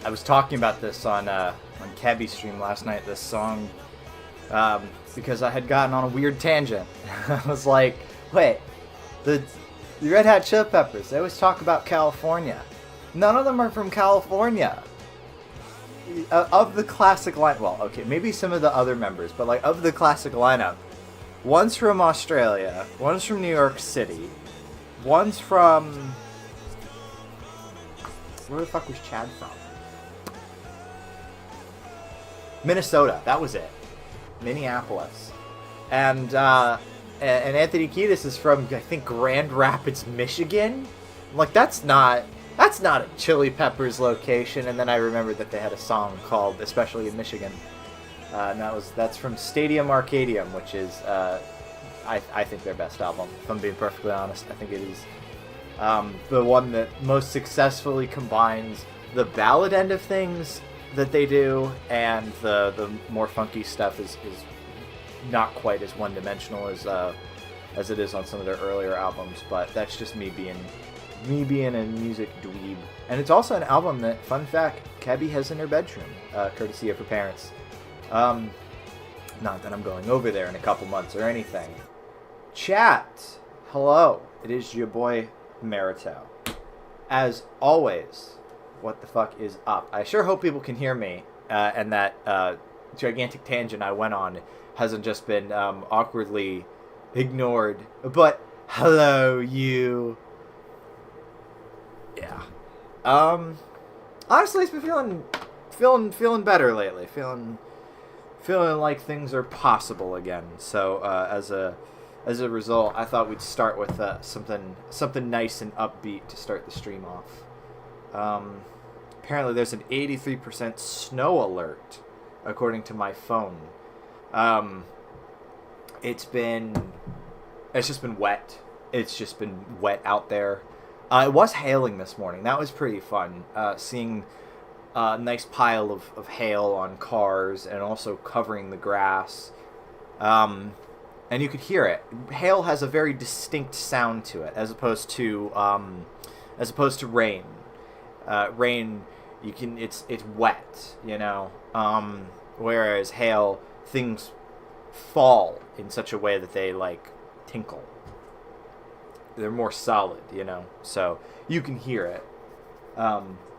I was talking about this on Cabby's stream last night. This song, because I had gotten on a weird tangent. I was like, wait, the Red Hot Chili Peppers. They always talk about California. None of them are from California. Of the classic lineup, well, okay, maybe some of the other members, but like of the classic lineup, one's from Australia, one's from New York City, one's from... Where the fuck was Chad from? Minnesota, that was it. Minneapolis. And Anthony Kiedis is from, I think, Grand Rapids, Michigan? I'm like, that's not a Chili Peppers location. And then I remembered that they had a song called Especially in Michigan. And that's from Stadium Arcadium, which is, I think, their best album. If I'm being perfectly honest, I think it is the one that most successfully combines the ballad end of things that they do, and the more funky stuff is not quite as one-dimensional as it is on some of their earlier albums. But that's just me being a music dweeb. And it's also an album that, fun fact, Cabby has in her bedroom, courtesy of her parents. Not that I'm going over there in a couple months or anything. Chat, hello. It is your boy Marito. As always, what the fuck is up? I sure hope people can hear me, and that gigantic tangent I went on hasn't just been awkwardly ignored. But hello, you. Yeah. Honestly, it's been feeling better lately. Feeling like things are possible again. So as a result, I thought we'd start with something nice and upbeat to start the stream off. Apparently, there's an 83% snow alert, according to my phone. It's just been wet. It's just been wet out there. It was hailing this morning. That was pretty fun. Seeing a nice pile of hail on cars and also covering the grass. And you could hear it. Hail has a very distinct sound to it, as opposed to rain. Rain, it's wet, you know. Whereas hail, things fall in such a way that they like tinkle. They're more solid, you know. So you can hear it.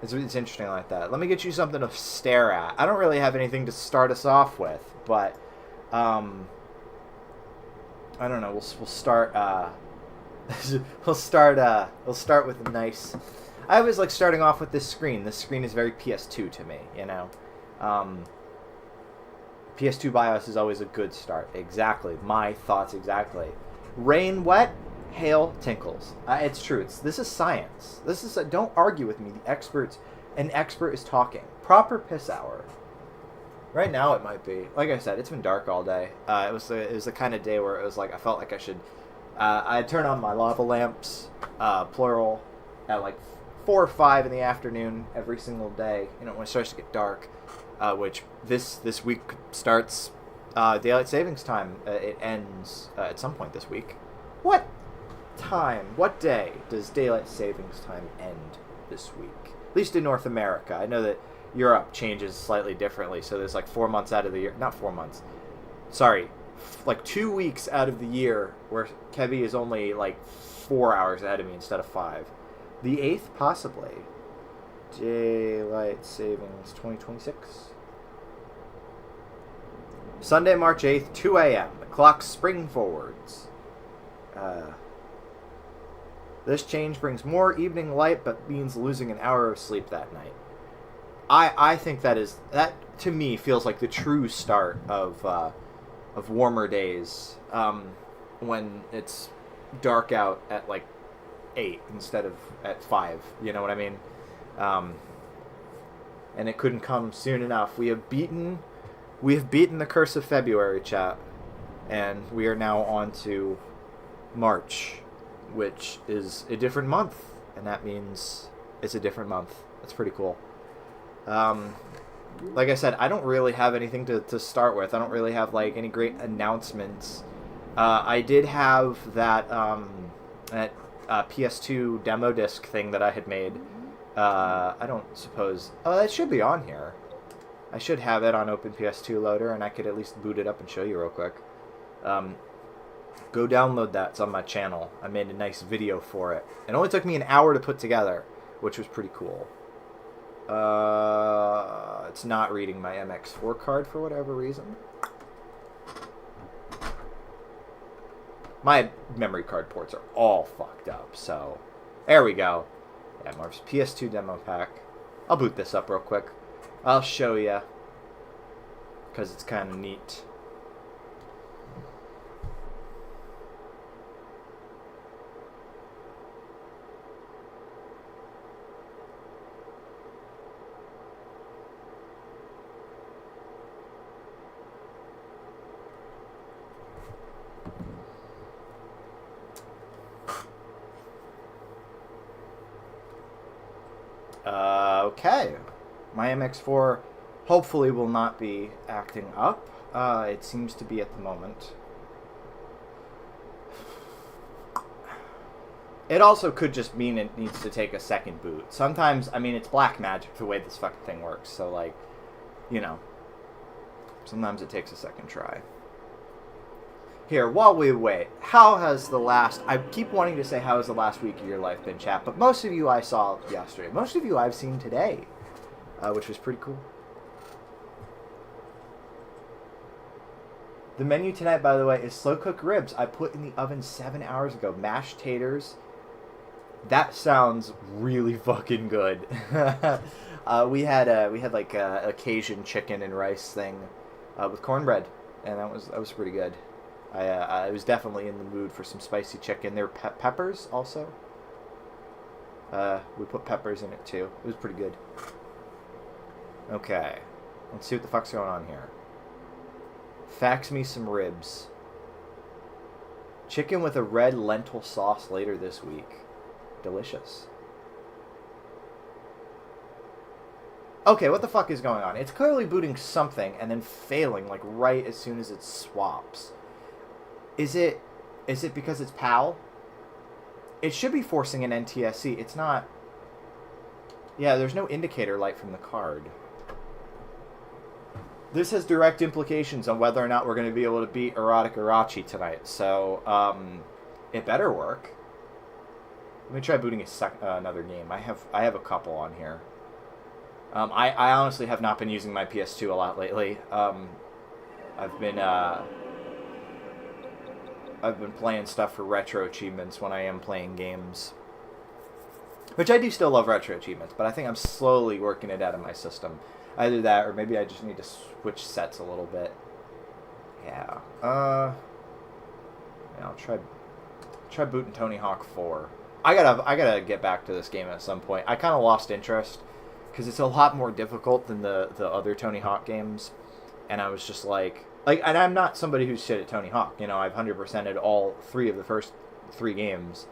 It's interesting like that. Let me get you something to stare at. I don't really have anything to start us off with, but I don't know. We'll start. We'll start with a nice. I always like starting off with this screen. This screen is very PS2 to me, you know. PS2 BIOS is always a good start. Exactly. My thoughts exactly. Rain wet, hail tinkles. It's true. This is science. Don't argue with me. An expert is talking. Proper piss hour. Right now it might be. Like I said, it's been dark all day. It was the kind of day where it was like I felt like I should. I turn on my lava lamps, plural, at like 4 or 5 in the afternoon every single day. You know, when it starts to get dark. Which this week starts daylight savings time. It ends at some point this week. What day does daylight savings time end this week? At least in North America. I know that Europe changes slightly differently, so there's like 4 months out of the year. Not 4 months. Sorry. Like 2 weeks out of the year where Kevy is only like 4 hours ahead of me instead of 5. The 8th, possibly. Daylight Savings 2026. Sunday, March 8th, 2 a.m. The clocks spring forwards. This change brings more evening light, but means losing an hour of sleep that night. I think that to me feels like the true start of warmer days, when it's dark out at like 8 instead of at 5. You know what I mean? And it couldn't come soon enough. We have beaten the curse of February, chat, and we are now on to March, which is a different month, and that means it's a different month. That's pretty cool. Like I said, I don't really have anything to start with. I don't really have like any great announcements. I did have that PS2 demo disc thing that I had made. I don't suppose... Oh, that should be on here. I should have it on Open PS2 Loader, and I could at least boot it up and show you real quick. Go download that. It's on my channel. I made a nice video for it. It only took me an hour to put together, which was pretty cool. It's not reading my MX4 card for whatever reason. My memory card ports are all fucked up, so... There we go. Yeah, Marv's PS2 demo pack. I'll boot this up real quick. I'll show you. Because it's kind of neat. Okay. My MX4 hopefully will not be acting up. It seems to be at the moment. It also could just mean it needs to take a second boot. Sometimes, I mean, it's black magic the way this fucking thing works. So, like, you know, sometimes it takes a second try. Here, while we wait, how has the last... I keep wanting to say how has the last week of your life been, chat, but most of you I saw yesterday. Most of you I've seen today, which was pretty cool. The menu tonight, by the way, is slow-cooked ribs I put in the oven 7 hours ago. Mashed taters. That sounds really fucking good. We had like a Cajun chicken and rice thing with cornbread, and that was pretty good. I was definitely in the mood for some spicy chicken. There were peppers also. We put peppers in it too. It was pretty good. Okay, let's see what the fuck's going on here. Fax me some ribs. Chicken with a red lentil sauce later this week. Delicious. Okay, what the fuck is going on? It's clearly booting something and then failing like right as soon as it swaps. Is it because it's PAL? It should be forcing an NTSC. It's not. Yeah, there's no indicator light from the card. This has direct implications on whether or not we're going to be able to beat Erotic Irachi tonight. So, it better work. Let me try booting another game. I have a couple on here. I honestly have not been using my PS2 a lot lately. I've been playing stuff for retro achievements when I am playing games. Which I do still love retro achievements, but I think I'm slowly working it out of my system. Either that, or maybe I just need to switch sets a little bit. Yeah. Yeah, I'll try booting Tony Hawk 4. I gotta get back to this game at some point. I kind of lost interest because it's a lot more difficult than the other Tony Hawk games, and I was just like, and I'm not somebody who's shit at Tony Hawk. You know, I've 100%ed all 3 of the first 3 games.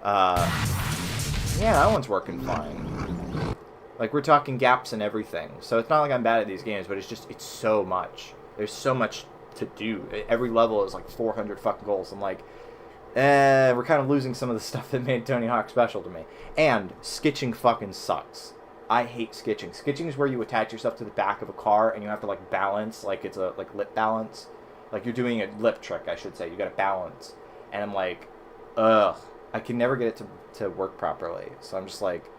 Yeah, that one's working fine. Like, we're talking gaps and everything. So it's not like I'm bad at these games, but it's so much. There's so much to do. Every level is like 400 fucking goals. I'm like, we're kind of losing some of the stuff that made Tony Hawk special to me. And skitching fucking sucks. I hate skitching. Skitching is where you attach yourself to the back of a car and you have to like balance, like it's a like lip balance. Like you're doing a lip trick, I should say. You gotta balance. And I'm like, ugh. I can never get it to work properly. So I'm just like,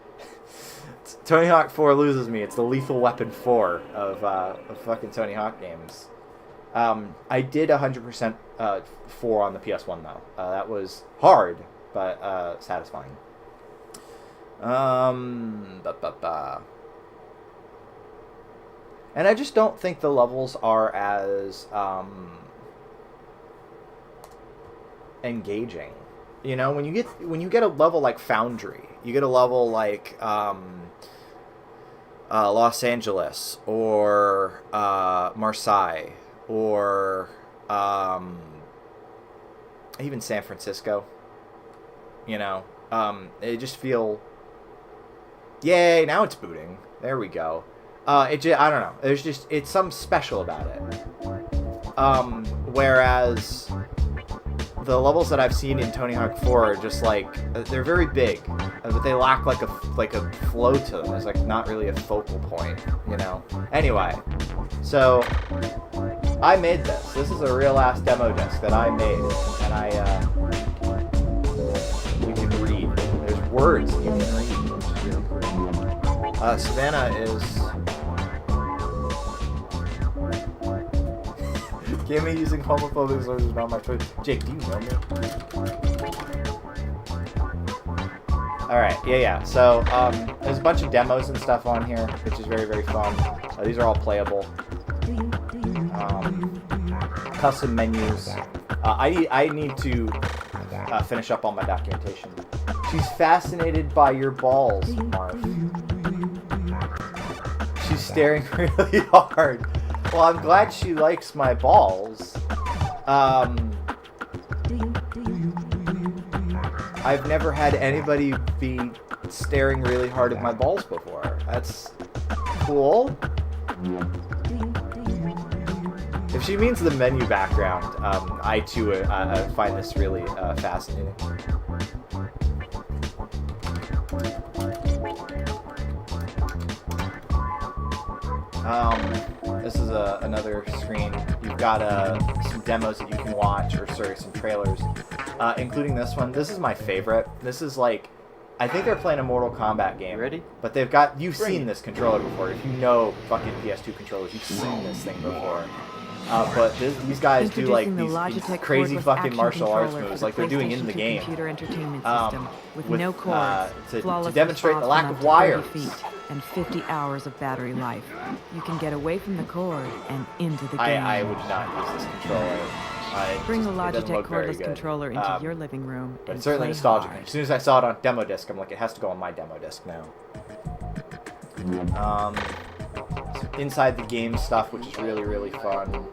Tony Hawk 4 loses me. It's the Lethal Weapon 4 of fucking Tony Hawk games. I did 100% 4 on the PS1 though. That was hard, but satisfying. And I just don't think the levels are as engaging. You know, when you get a level like Foundry, you get a level like Los Angeles or Marseille or even San Francisco. You know, they just feel. Yay! Now it's booting. There we go. I don't know. It's something special about it. Whereas the levels that I've seen in Tony Hawk 4 are just like they're very big, but they lack like a flow to them. There's like not really a focal point, you know. Anyway, so I made this. This is a real ass demo disc that I made, and you can read. There's words you can read, which is really cool. Savannah is. Gaming using homophobic slurs is not my choice. Jake, do you know me? Alright, yeah. So, there's a bunch of demos and stuff on here, which is very, very fun. These are all playable. Custom menus. I need to finish up on my documentation. She's fascinated by your balls, Marv. She's staring really hard. Well, I'm glad she likes my balls. I've never had anybody be staring really hard at my balls before. That's cool. If she means the menu background, I too find this really fascinating. This is another screen. You've got some demos that you can watch, or sorry, some trailers, including this one. This is my favorite. This is like, I think they're playing a Mortal Kombat game. Ready? But you've seen this controller before. If you know fucking PS2 controllers, you've seen this thing before. But these guys do like these crazy fucking martial arts moves, like they're doing in the game. With no cords, to demonstrate the lack of wires. And 50 hours of battery life. You can get away from the cord and into the game. I would not use this controller. Bring the Logitech cordless controller into your living room. But it's certainly nostalgic. As soon as I saw it on demo disc, I'm like, it has to go on my demo disc now. Inside the game stuff, which is really, really fun.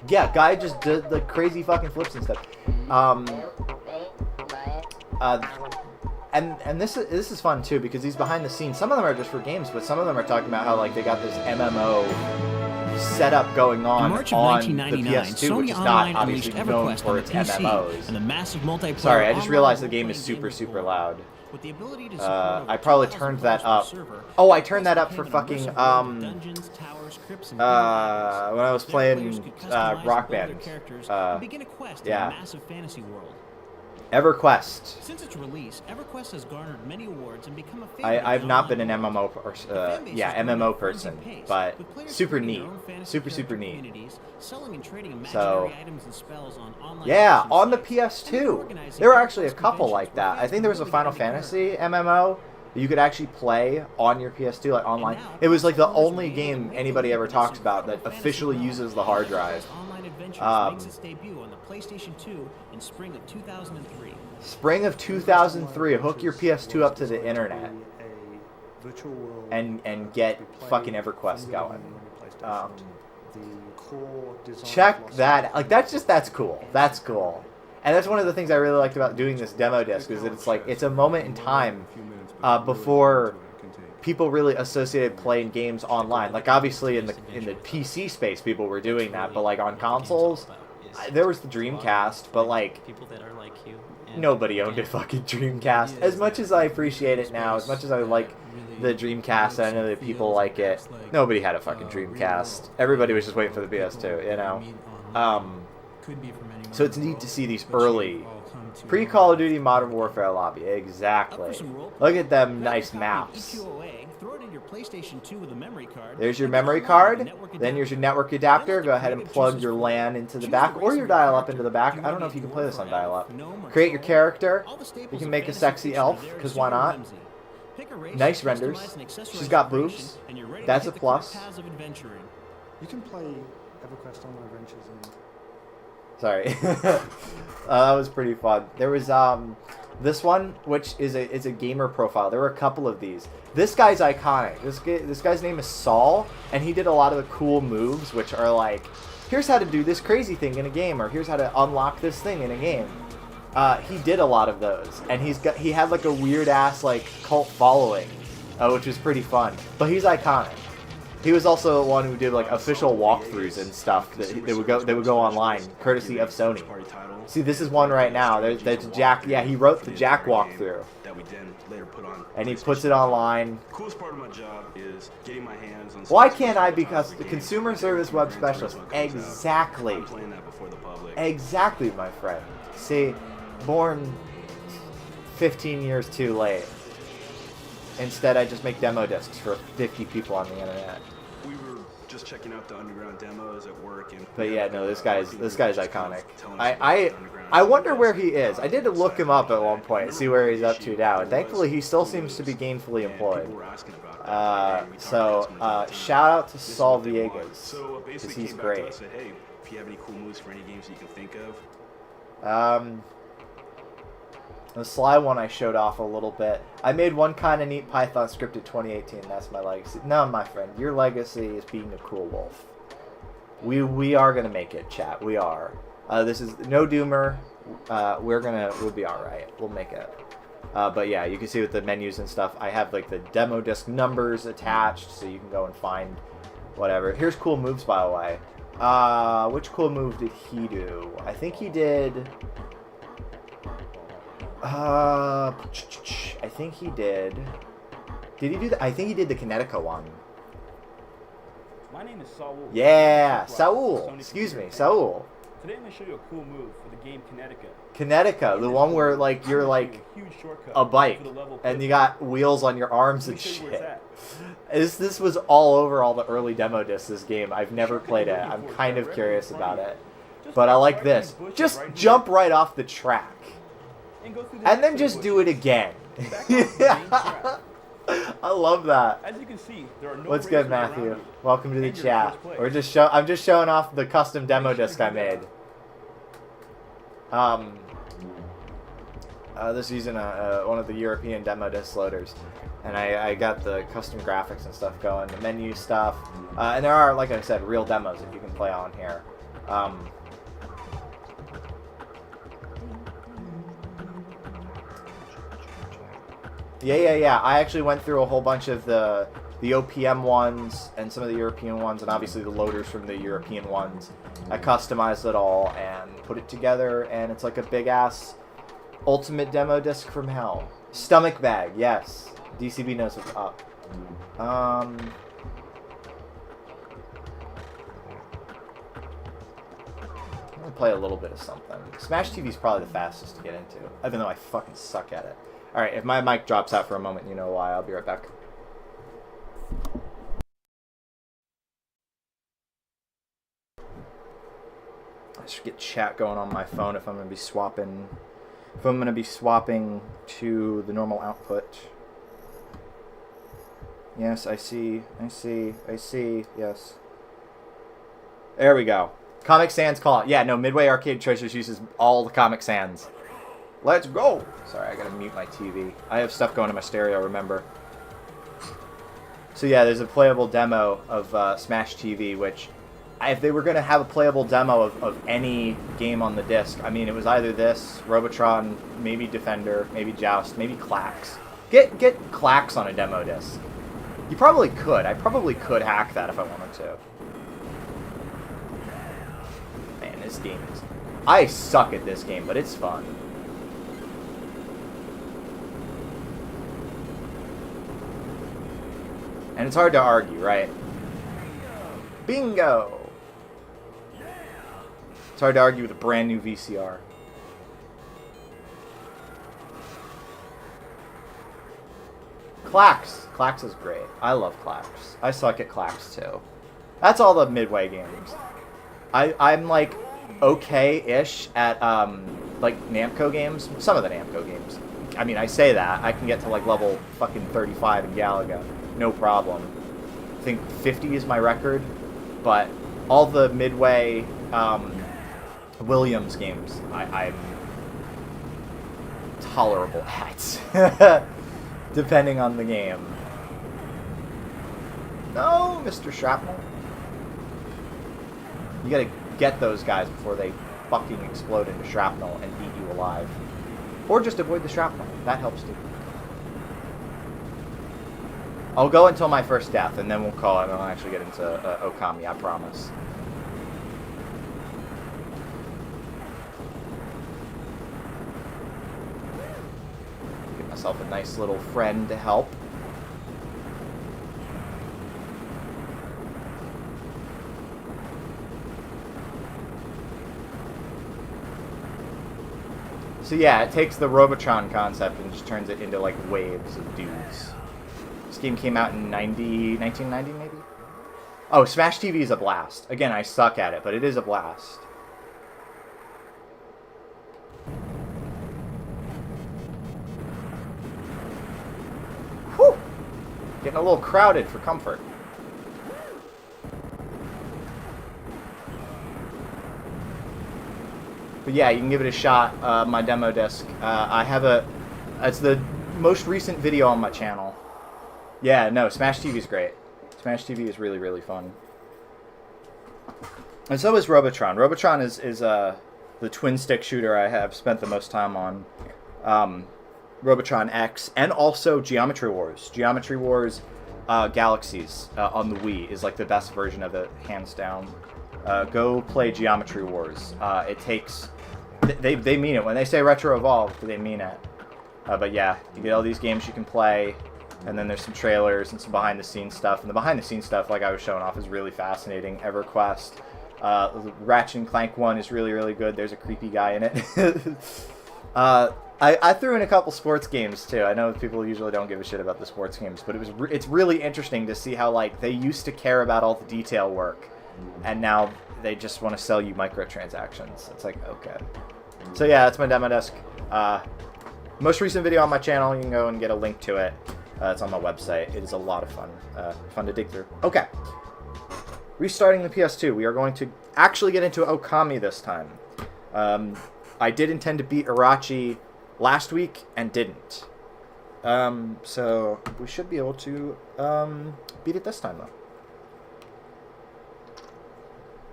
Yeah, guy just did the crazy fucking flips and stuff. And this is fun too, because these behind the scenes, some of them are just for games, but some of them are talking about how like they got this MMO setup going on the PS2, which is not obviously known for its MMOs. And the massive multiplayer. Sorry, I just realized the game is super, super loud. With the ability to I probably turned that up. Oh, I turned that up for fucking when I was playing Rock Band. Yeah. EverQuest. Since its release, EverQuest has garnered many awards and become a favorite. I've not been an MMO MMO person, but super neat, super neat. So yeah, on the PS2, there were actually a couple like that. I think there was a Final Fantasy MMO that you could actually play on your PS2, like online. It was like the only game anybody ever talks about that officially uses the hard drive. Makes its debut on the PlayStation 2 in spring of 2003. Spring of 2003. Hook your PS2 up to the internet and get fucking EverQuest going. Check that. Like that's cool. That's cool. And that's one of the things I really liked about doing this demo disc, is that it's like it's a moment in time before people really associated playing games online. Like obviously in the PC space, people were doing that, but like on consoles, there was the Dreamcast, but like people that are like you. Nobody owned a fucking Dreamcast. As much as I appreciate it now, as much as I like the Dreamcast, and I know that people like it, nobody had a fucking Dreamcast. Everybody was just waiting for the PS2, you know. So it's neat to see these early pre-Call of Duty Modern Warfare lobby. Exactly. Look at them nice maps. There's your memory card. Then here's your network adapter. Go ahead and plug your LAN into the back, or your dial-up into the back. I don't know if you can play this on dial-up. Create your character. You can make a sexy elf, because why not? Nice renders. She's got boobs. That's a plus. You can play EverQuest Online Adventures and... Sorry. That was pretty fun. There was this one, which is a gamer profile. There were a couple of these. This guy's iconic. This guy's name is Saul, and he did a lot of the cool moves, which are like, here's how to do this crazy thing in a game, or here's how to unlock this thing in a game. He did a lot of those, and he had like a weird ass like cult following, which was pretty fun. But he's iconic. He was also the one who did like official walkthroughs and stuff that they would go online, courtesy of Sony. See, this is one right now. There's Jack. Yeah, he wrote the Jack walkthrough. That we then later put on. And he puts it online. The coolest part of my job is getting my hands on. Why can't I be the consumer service web specialist? Exactly. I'm playing that before the public. Exactly, my friend. See, born 15 years too late. Instead, I just make demo discs for 50 people on the internet. We were just checking out the underground demos at work, and but yeah, no, this guy's iconic. I wonder where he is. I did look him up at one point, see where he's up to now. And thankfully, he still seems to be gainfully employed. Shout out to Saul Villegas, because he's great. Hey, if you have any cool moves for any games that you can think of. The Sly one I showed off a little bit. I made one kind of neat Python script in 2018. That's my legacy. No, my friend, your legacy is being a cool wolf. We are gonna make it, chat. We are. This is no doomer. We'll be all right. We'll make it. But yeah, you can see with the menus and stuff, I have like the demo disc numbers attached, so you can go and find whatever. Here's cool moves, by the way. Which cool move did he do? I think he did. I think he did. Did he do that? I think he did the Kinetica one. My name is Saul. Yeah, Saul. Excuse me, Saul. Today I'm going to show you a cool move for the game Kinetica. Kinetica, the one where like you're like a bike and you got wheels on your arms and shit. This was all over all the early demo discs, this game. I've never played it. I'm kind of curious about it. But I like this. Just jump right off the track. And then just do it again. I love that. As you can see, there are no What's good, Matthew? Welcome to the chat. I'm just showing off the custom demo disc I made. This is using one of the European demo disc loaders, and I got the custom graphics and stuff going, the menu stuff, and there are, like I said, real demos that you can play on here. Yeah. I actually went through a whole bunch of the OPM ones and some of the European ones, and obviously the loaders from the European ones. I customized it all and put it together, and it's like a big-ass ultimate demo disc from hell. Stomach bag, yes. DCB knows what's up. I'm gonna play a little bit of something. Smash TV is probably the fastest to get into, even though I fucking suck at it. Alright, if my mic drops out for a moment, you know why. I'll be right back. I should get chat going on my phone if I'm going to be swapping. If I'm going to be swapping to the normal output. Yes, I see. Yes. There we go. Comic Sans call. Yeah, no, Midway Arcade Treasures uses all the Comic Sans. Let's go! Sorry, I gotta mute my TV. I have stuff going in my stereo, remember. So yeah, there's a playable demo of Smash TV, which, if they were gonna have a playable demo of any game on the disc, I mean, it was either this, Robotron, maybe Defender, maybe Joust, maybe Klax. Get Klax on a demo disc. You probably could. I probably could hack that if I wanted to. Man, this game is... I suck at this game, but it's fun. And it's hard to argue, right? Bingo! It's hard to argue with a brand new VCR. Klax. Klax is great. I love Klax. I suck at Klax too. That's all the Midway games. I'm like okay-ish at like Namco games. Some of the Namco games. I mean, I say that. I can get to like level fucking 35 in Galaga. No problem. I think 50 is my record, but all the Midway Williams games I'm tolerable at, depending on the game. No, Mr. Shrapnel. You gotta get those guys before they fucking explode into shrapnel and eat you alive. Or just avoid the shrapnel. That helps too. I'll go until my first death, and then we'll call it, and I'll actually get into Okami, I promise. Get myself a nice little friend to help. So yeah, it takes the Robotron concept and just turns it into like waves of dudes. This game came out in 1990 maybe? Oh, Smash TV is a blast. Again, I suck at it, but it is a blast. Whew! Getting a little crowded for comfort. But yeah, you can give it a shot. My demo disc. I have it's the most recent video on my channel. Yeah, no, Smash TV is great. Smash TV is really, really fun. And so is Robotron. Robotron is the twin stick shooter I have spent the most time on. Robotron X, and also Geometry Wars. Geometry Wars Galaxies on the Wii is like the best version of it, hands down. Go play Geometry Wars. It takes... They mean it. When they say Retro Evolved, they mean it. But yeah, you get all these games you can play, and then there's some trailers and some behind-the-scenes stuff. And the behind-the-scenes stuff, like I was showing off, is really fascinating. EverQuest. The Ratchet and Clank one is really, really good. There's a creepy guy in it. I threw in a couple sports games, too. I know people usually don't give a shit about the sports games, but it's really interesting to see how, like, they used to care about all the detail work, and now they just want to sell you microtransactions. It's like, okay. So yeah, that's my demo disc. Most recent video on my channel, you can go and get a link to it. It's on my website. It is a lot of fun. Fun to dig through. Okay. Restarting the PS2. We are going to actually get into Okami this time. I did intend to beat Irachi last week and didn't. So we should be able to beat it this time,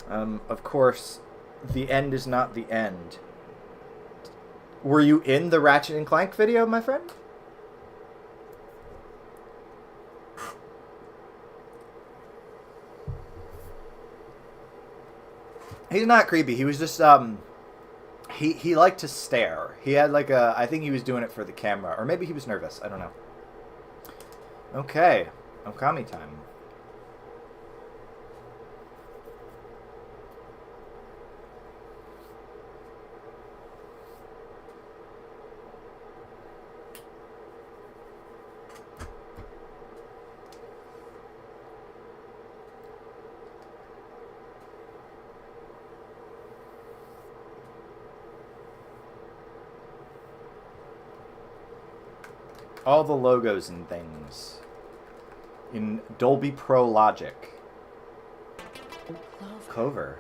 though. Of course, the end is not the end. Were you in the Ratchet and Clank video, my friend? He's not creepy. He was just, he liked to stare. He had like I think he was doing it for the camera. Or maybe he was nervous. I don't know. Okay. Okami time. All the logos and things in Dolby Pro Logic. Cover.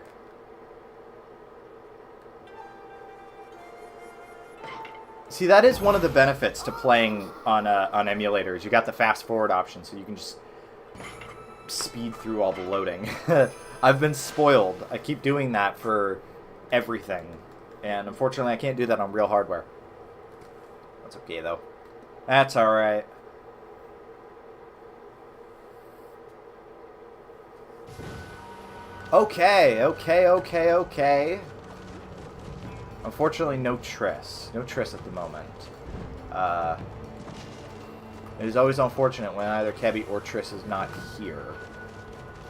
See, that is one of the benefits to playing on emulators. You got the fast forward option, so you can just speed through all the loading. I've been spoiled. I keep doing that for everything, and unfortunately, I can't do that on real hardware. That's okay though. That's alright. Okay. Unfortunately, no Triss. No Triss at the moment. It is always unfortunate when either Kebby or Triss is not here.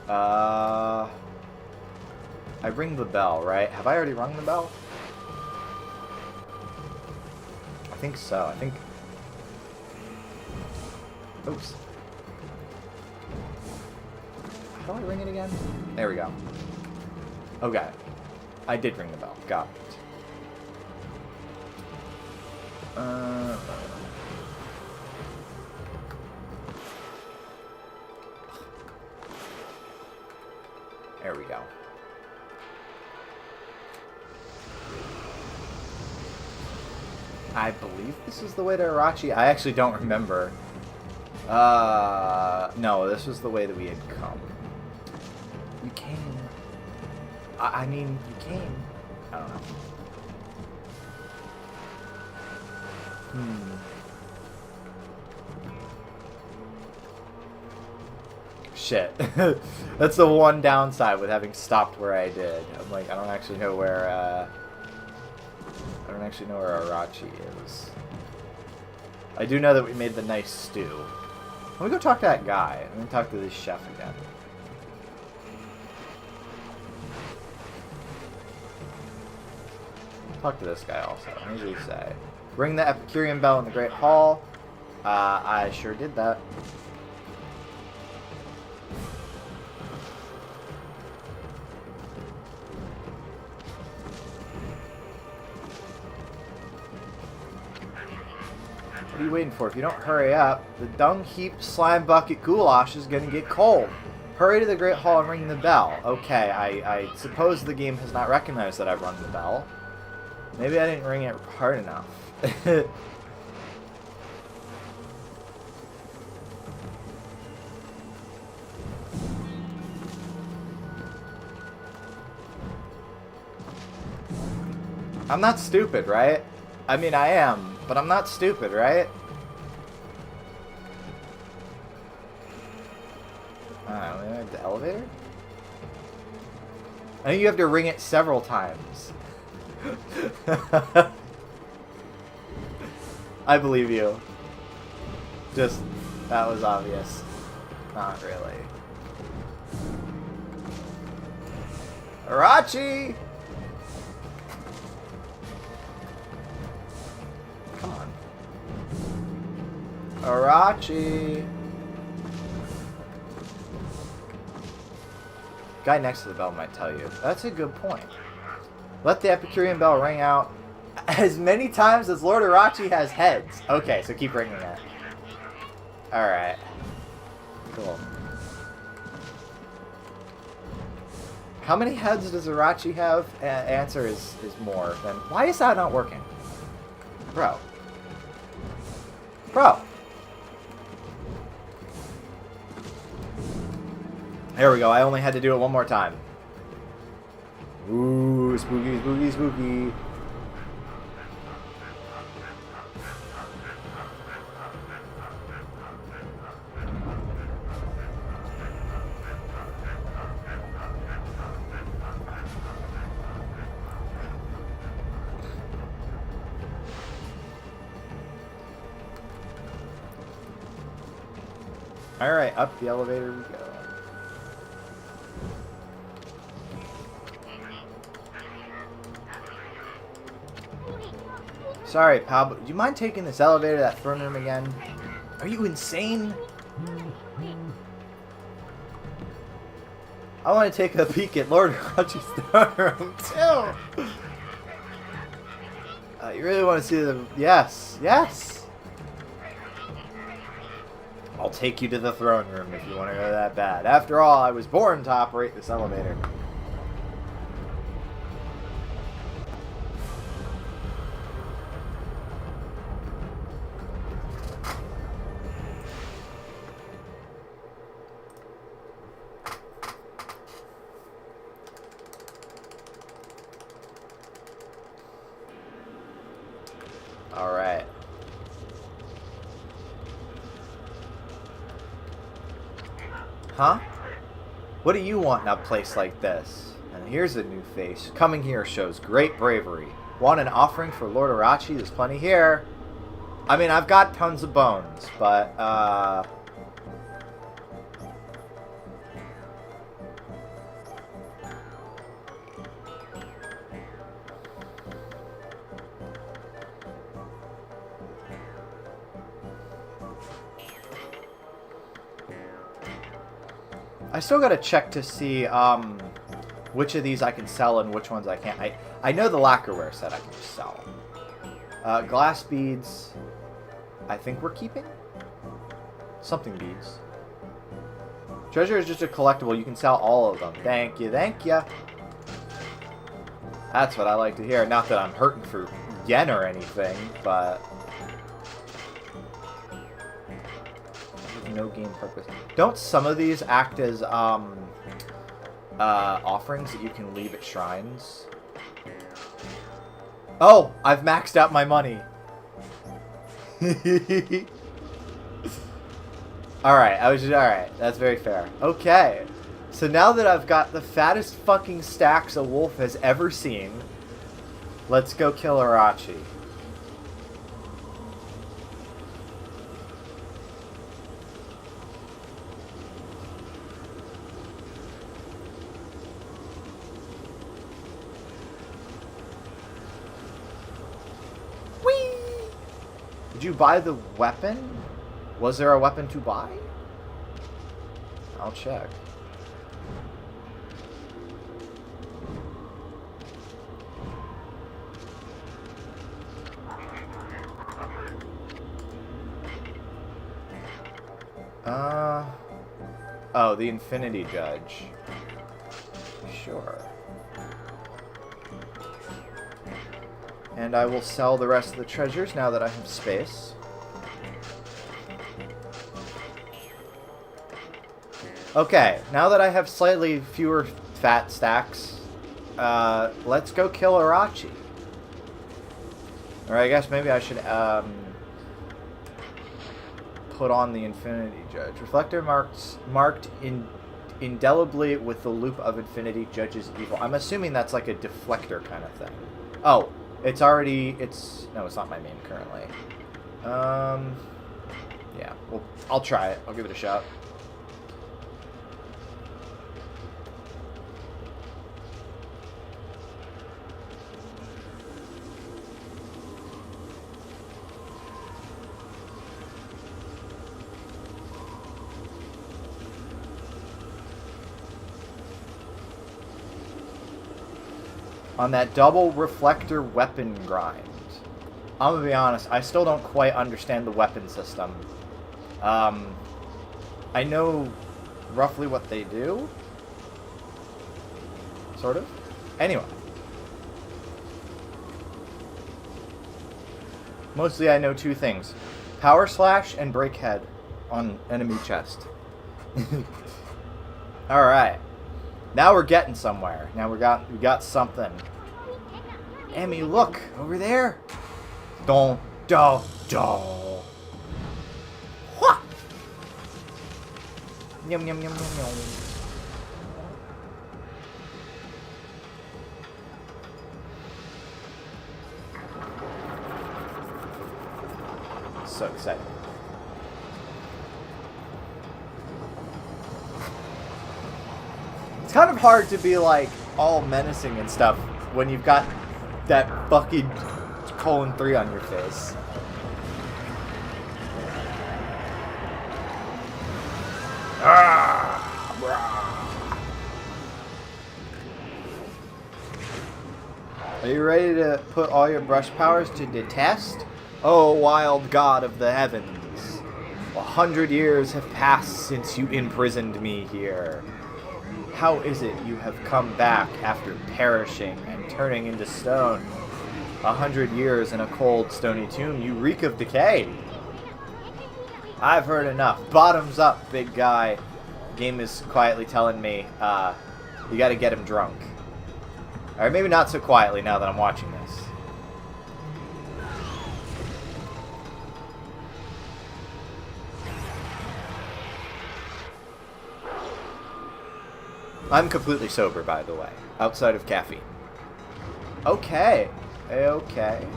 I ring the bell, right? Have I already rung the bell? I think so. I think... Oops. How do I ring it again? There we go. Okay. I did ring the bell. Got it. There we go. I believe this is the way to Irachi. I actually don't remember. No, this was the way that we had come. You came. I mean, you came. I don't know. shit. That's the one downside with having stopped where I did. I'm like, I don't actually know where Arachi is. I do know that we made the nice stew. Let me go talk to that guy. Let me talk to this chef again. Talk to this guy also. What did he say? Ring the Epicurean bell in the Great Hall. I sure did that. What are you waiting for? If you don't hurry up, the dung heap slime bucket goulash is going to get cold. Hurry to the Great Hall and ring the bell. Okay, I suppose the game has not recognized that I've rung the bell. Maybe I didn't ring it hard enough. I'm not stupid, right? I mean, I am, but I'm not stupid, right? The elevator? I think you have to ring it several times. I believe you. Just, that was obvious. Not really. Arachi! Come on. Arachi! Guy next to the bell might tell you. That's a good point. Let the Epicurean bell ring out as many times as Lord Arachi has heads. Okay, so keep ringing it. Alright. Cool. How many heads does Arachi have? Answer is more than... Why is that not working? Bro. Bro. There we go. I only had to do it one more time. Ooh, spooky, spooky, spooky. Alright, up the elevator we go. Sorry, pal, but do you mind taking this elevator to that throne room again? Are you insane? I want to take a peek at Lord Arachi's throne room, too! You really want to see the... Yes, yes! I'll take you to the throne room if you want to go that bad. After all, I was born to operate this elevator. Alright. Huh? What do you want in a place like this? And here's a new face. Coming here shows great bravery. Want an offering for Lord Arachi? There's plenty here. I mean, I've got tons of bones, but, I still gotta check to see which of these I can sell and which ones I can't. I know the lacquerware set I can just sell. Glass beads, I think we're keeping. Something beads. Treasure is just a collectible. You can sell all of them. Thank you, thank you. That's what I like to hear. Not that I'm hurting for yen or anything, but... No game purpose. Don't some of these act as offerings that you can leave at shrines? Oh, I've maxed out my money. Alright, alright. That's very fair. Okay. So now that I've got the fattest fucking stacks a wolf has ever seen, let's go kill Arachi. Whee! Did you buy the weapon? Was there a weapon to buy? I'll check. Oh, the Infinity Judge. Sure. And I will sell the rest of the treasures now that I have space. Okay, now that I have slightly fewer fat stacks, let's go kill Arachi. Or I guess maybe I should put on the Infinity Judge. Reflector marked indelibly with the loop of Infinity Judge's evil. I'm assuming that's like a deflector kind of thing. Oh, it's already... No, it's not my main currently. Yeah, well, I'll try it. I'll give it a shot. On that double reflector weapon grind. I'm gonna be honest, I still don't quite understand the weapon system. I know roughly what they do. Sort of. Anyway. Mostly I know two things. Power slash and break head on enemy chest. Alright. Now we're getting somewhere. Now we got something. Emmy, look over there. Don, do, do. Wha! Yum yum yum yum yum. So exciting. It's kind of hard to be like all menacing and stuff when you've got that fucking :3 on your face. Are you ready to put all your brush powers to the test? Oh, wild god of the heavens. 100 years have passed since you imprisoned me here. How is it you have come back after perishing and turning into stone? 100 years in a cold, stony tomb, you reek of decay. I've heard enough. Bottoms up, big guy. Game is quietly telling me, you gotta get him drunk. Or maybe not so quietly now that I'm watching this. I'm completely sober, by the way, outside of caffeine. Okay. Okay.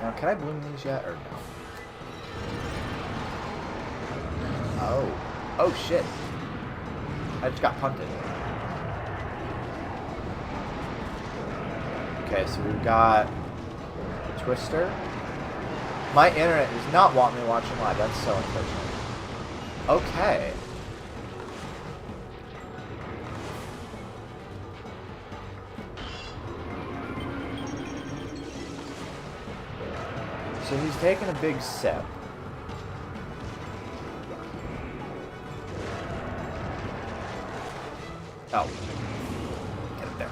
Now, can I bloom these yet, or no? Oh. Oh, shit. I just got punted. Okay, so we've got Twister. My internet does not want me watching live. That's so unfortunate. Okay. So he's taking a big sip. Oh. Get it there.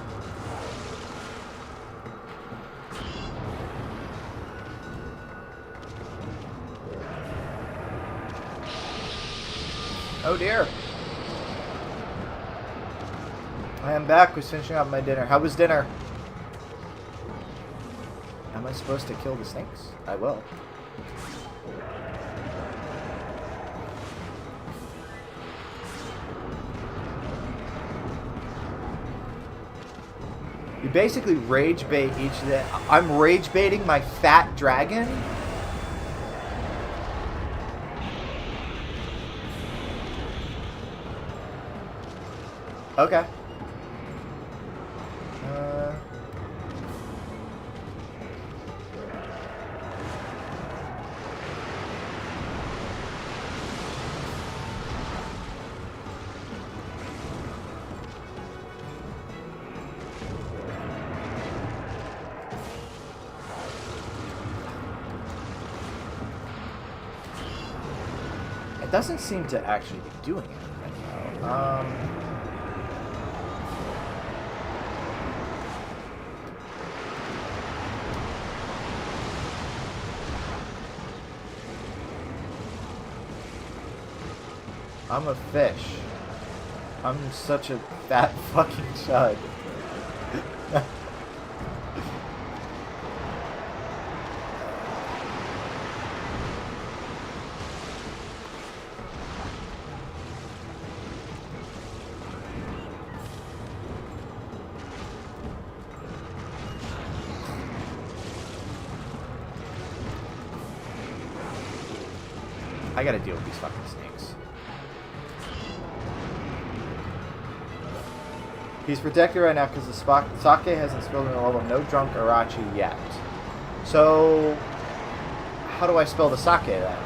Oh dear. I am back. Was finishing up my dinner. How was dinner? Am I supposed to kill the snakes? I will. You basically rage bait each of the... I'm rage baiting my fat dragon? Okay. It doesn't seem to actually be doing anything, though. I'm a fish. I'm such a fat fucking chud. I gotta deal with these fucking snakes. He's protected right now because the sake hasn't spilled in the level. No drunk Arachi yet. So, how do I spell the sake then?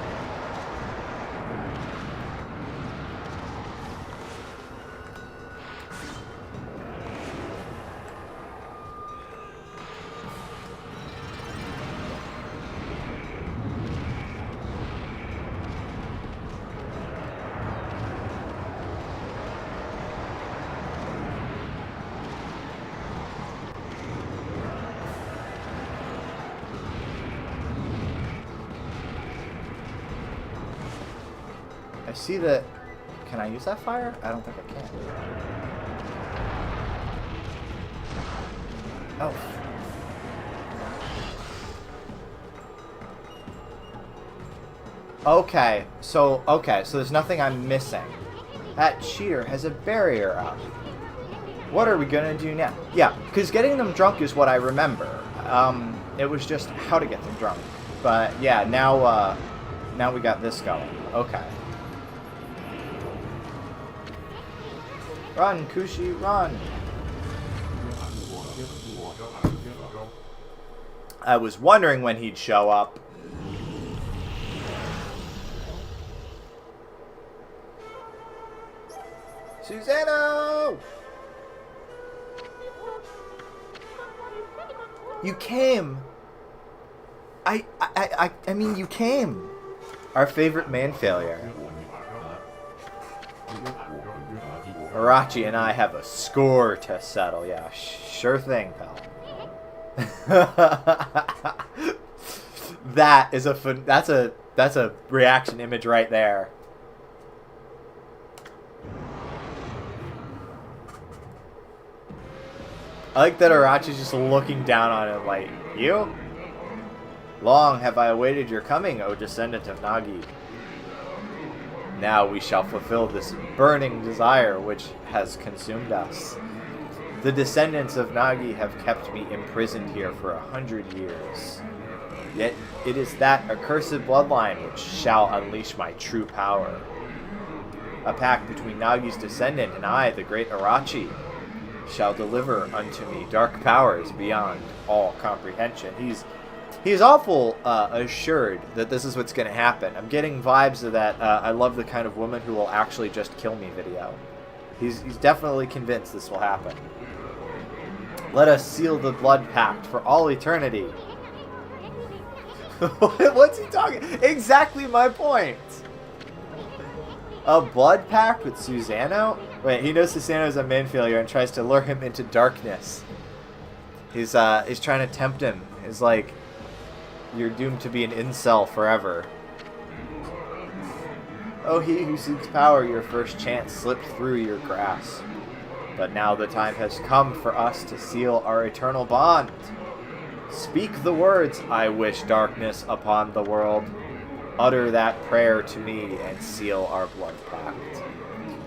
I see that. Can I use that fire? I don't think I can. Oh. Okay, so there's nothing I'm missing. That cheater has a barrier up. What are we gonna do now? Yeah, because getting them drunk is what I remember. It was just how to get them drunk. But yeah, now we got this going. Okay. Run, Kushi, run! I was wondering when he'd show up. Susano! You came! I mean, you came! Our favorite man failure. Arachi and I have a score to settle. Yeah, sure thing, pal. That is that's a reaction image right there. I like that Arachi's just looking down on him like, you? Long have I awaited your coming, O descendant of Nagi. Now we shall fulfill this burning desire which has consumed us. The descendants of Nagi have kept me imprisoned here for 100 years. Yet it is that accursed bloodline which shall unleash my true power. A pact between Nagi's descendant and I, the great Arachi, shall deliver unto me dark powers beyond all comprehension. He's awful assured that this is what's going to happen. I'm getting vibes of that I love the kind of woman who will actually just kill me video. He's definitely convinced this will happen. Let us seal the blood pact for all eternity. What's he talking? Exactly my point. A blood pact with Susano? Wait, he knows Susano's a man failure and tries to lure him into darkness. He's trying to tempt him. He's like, you're doomed to be an incel forever. Oh, he who seeks power, your first chance slipped through your grasp. But now the time has come for us to seal our eternal bond. Speak the words, I wish darkness upon the world. Utter that prayer to me and seal our blood pact.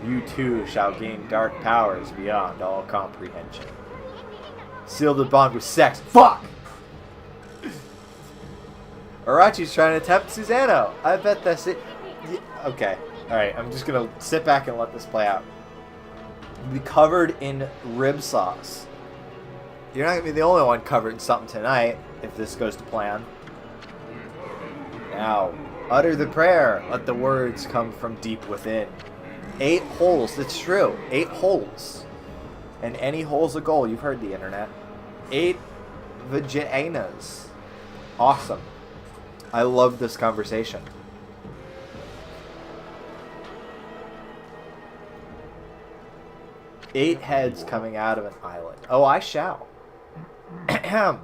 You too shall gain dark powers beyond all comprehension. Seal the bond with sex. Fuck! Arachi's trying to tempt Susanoo. I bet that's it. Yeah, okay. Alright, I'm just gonna sit back and let this play out. Be covered in rib sauce. You're not gonna be the only one covered in something tonight, if this goes to plan. Now, utter the prayer. Let the words come from deep within. 8 holes. That's true. 8 holes. And any hole's a goal. You've heard the internet. 8 vaginas. Awesome. I love this conversation. Eight heads coming out of an island. Oh, I shall. I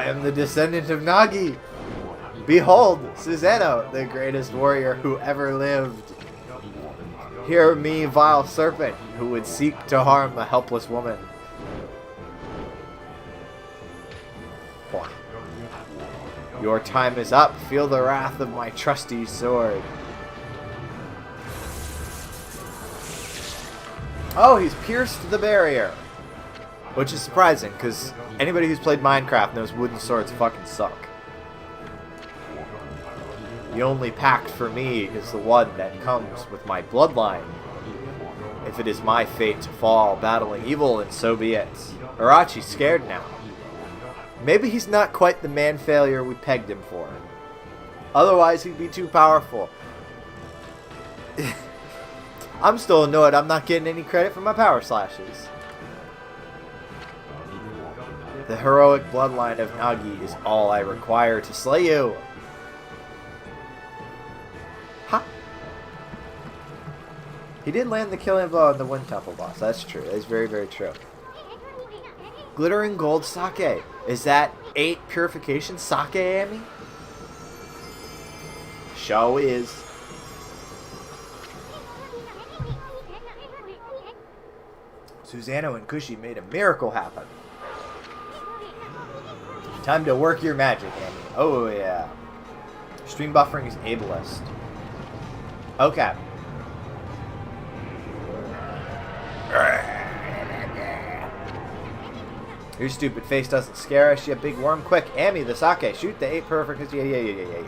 am the descendant of Nagi. Behold, Susanoo, the greatest warrior who ever lived. Hear me, vile serpent, who would seek to harm a helpless woman. Your time is up. Feel the wrath of my trusty sword. Oh, he's pierced the barrier. Which is surprising, because anybody who's played Minecraft knows wooden swords fucking suck. The only pact for me is the one that comes with my bloodline. If it is my fate to fall battling evil, then so be it. Arachi's scared now. Maybe he's not quite the man failure we pegged him for. Otherwise, he'd be too powerful. I'm still annoyed I'm not getting any credit for my power slashes. The heroic bloodline of Nagi is all I require to slay you. Ha! He did land the killing blow on the Wind Temple boss. That's true. That's very, very true. Glittering gold sake. Is that 8 purification sake, Amy? Show is. Susanoo and Kushi made a miracle happen. Time to work your magic, Amy. Oh, yeah. Stream buffering is ableist. Okay. Your stupid face doesn't scare us, you big worm. Quick, Amy, the sake. Shoot the 8 perfect. Yeah.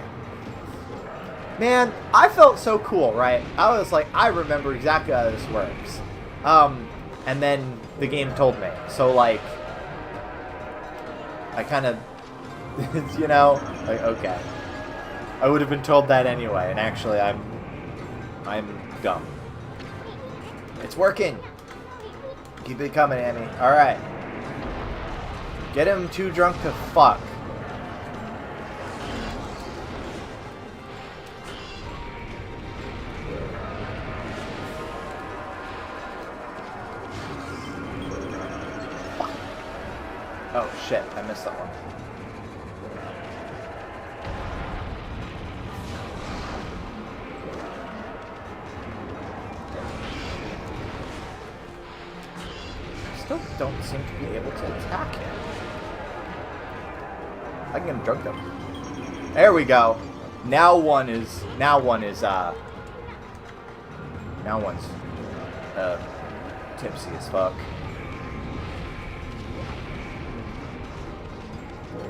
Man, I felt so cool, right? I was like, I remember exactly how this works. And then the game told me. So, like, I kind of, you know, like, okay. I would have been told that anyway, and actually I'm dumb. It's working. Keep it coming, Amy. Alright. Get him too drunk to fuck. Oh shit, I missed that one. Still don't seem to be able to attack him. I can get him drunk though. There we go. Now one's tipsy as fuck.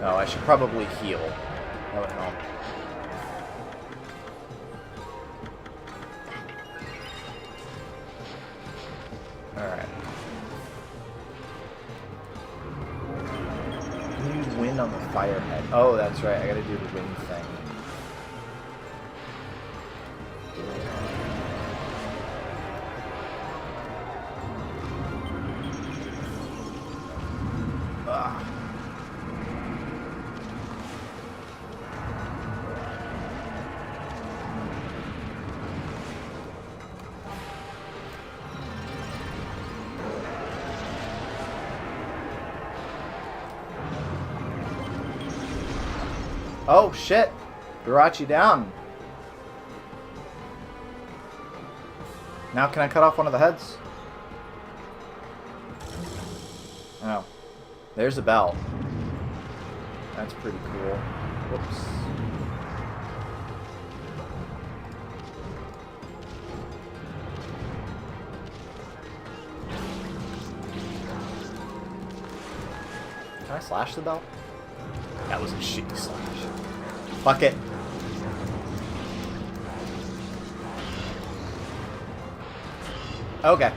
Oh, I should probably heal. That would help. Alright. Can you win on the firehead? Oh, that's right. I gotta do the wind thing. Ugh. Oh shit! Arachi down. Now can I cut off one of the heads? Oh. There's a bell. That's pretty cool. Whoops. Can I slash the bell? That was a shitty slash. Fuck it. Okay.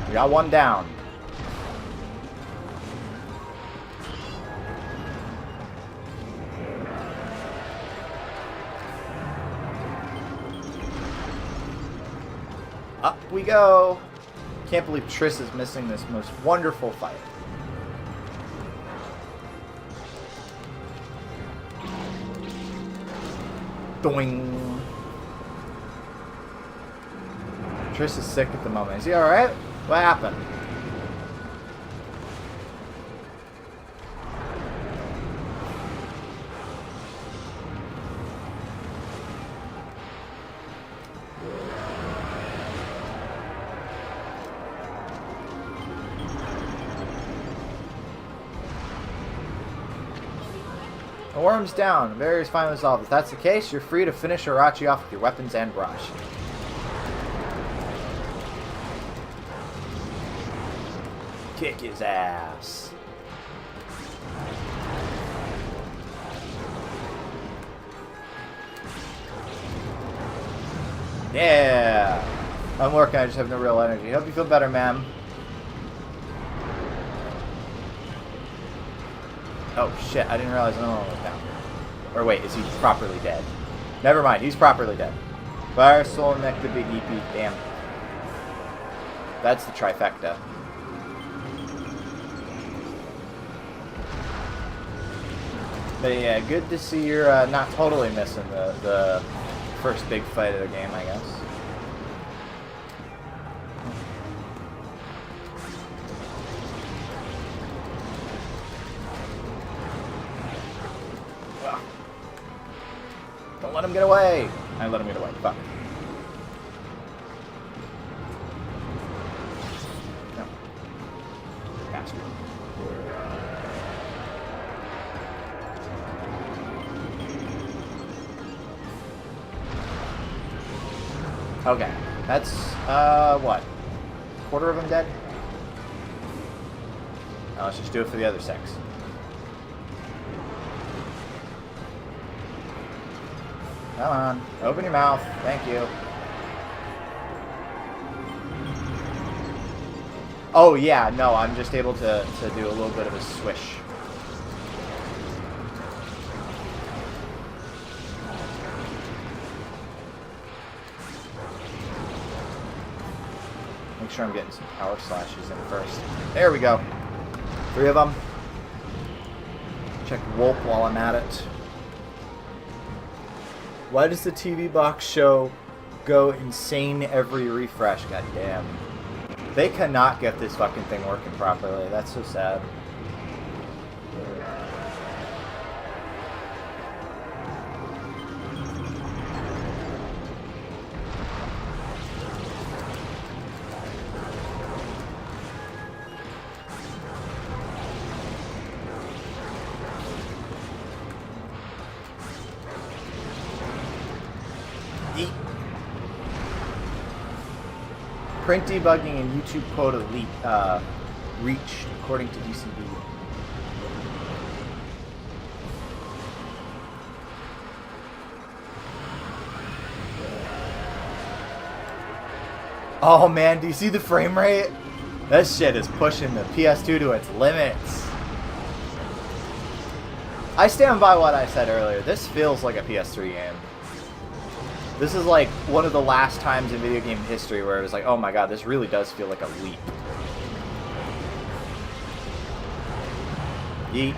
We got one down. Up we go. Can't believe Triss is missing this most wonderful fight. Doing. Triss is sick at the moment. Is he alright? What happened? The worm's down. The barrier's finally resolved. If that's the case, you're free to finish Arachi off with your weapons and brush. Kick his ass. Yeah. I'm working. I just have no real energy. Hope you feel better, ma'am. Oh, shit. I didn't realize another one was down. Or wait, is he properly dead? Never mind. He's properly dead. Fire, soul, neck, the big EP. Damn. That's the trifecta. But yeah, good to see you're not totally missing the first big fight of the game, I guess. Ugh. Don't let him get away! I let him get away. Fuck. No. Bastard. Okay, that's, what? Quarter of them dead? Now let's just do it for the other 6. Come on, open your mouth. Thank you. Oh, yeah, no, I'm just able to do a little bit of a swish. Make sure I'm getting some power slashes in first. There we go. 3 of them. Check Wolp while I'm at it. Why does the TV box show go insane every refresh? God damn. They cannot get this fucking thing working properly. That's so sad. Print debugging and YouTube quota reached, according to DCB. Oh man, do you see the frame rate? This shit is pushing the PS2 to its limits. I stand by what I said earlier. This feels like a PS3 game. This is like one of the last times in video game history where it was like, oh my god, this really does feel like a leap. Yeet.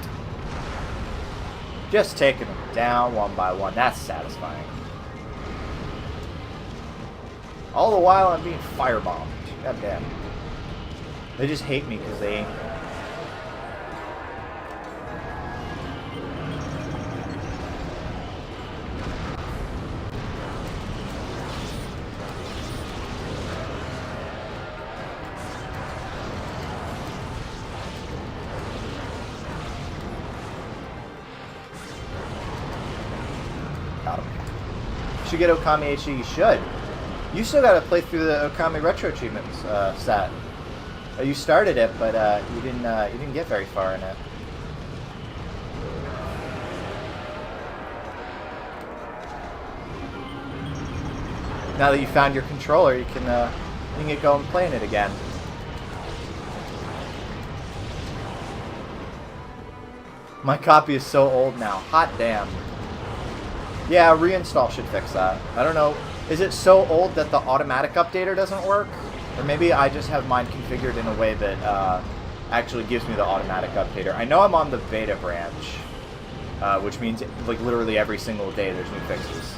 Just taking them down one by one. That's satisfying. All the while I'm being firebombed. God damn. They just hate me because they ain't. Should get Okami HD. You should. You still got to play through the Okami Retro Achievements set. You started it, but you didn't get very far in it. Now that you found your controller, you can get going playing it again. My copy is so old now. Hot damn. Yeah, reinstall should fix that. I don't know. Is it so old that the automatic updater doesn't work? Or maybe I just have mine configured in a way that actually gives me the automatic updater. I know I'm on the beta branch, which means like literally every single day there's new fixes.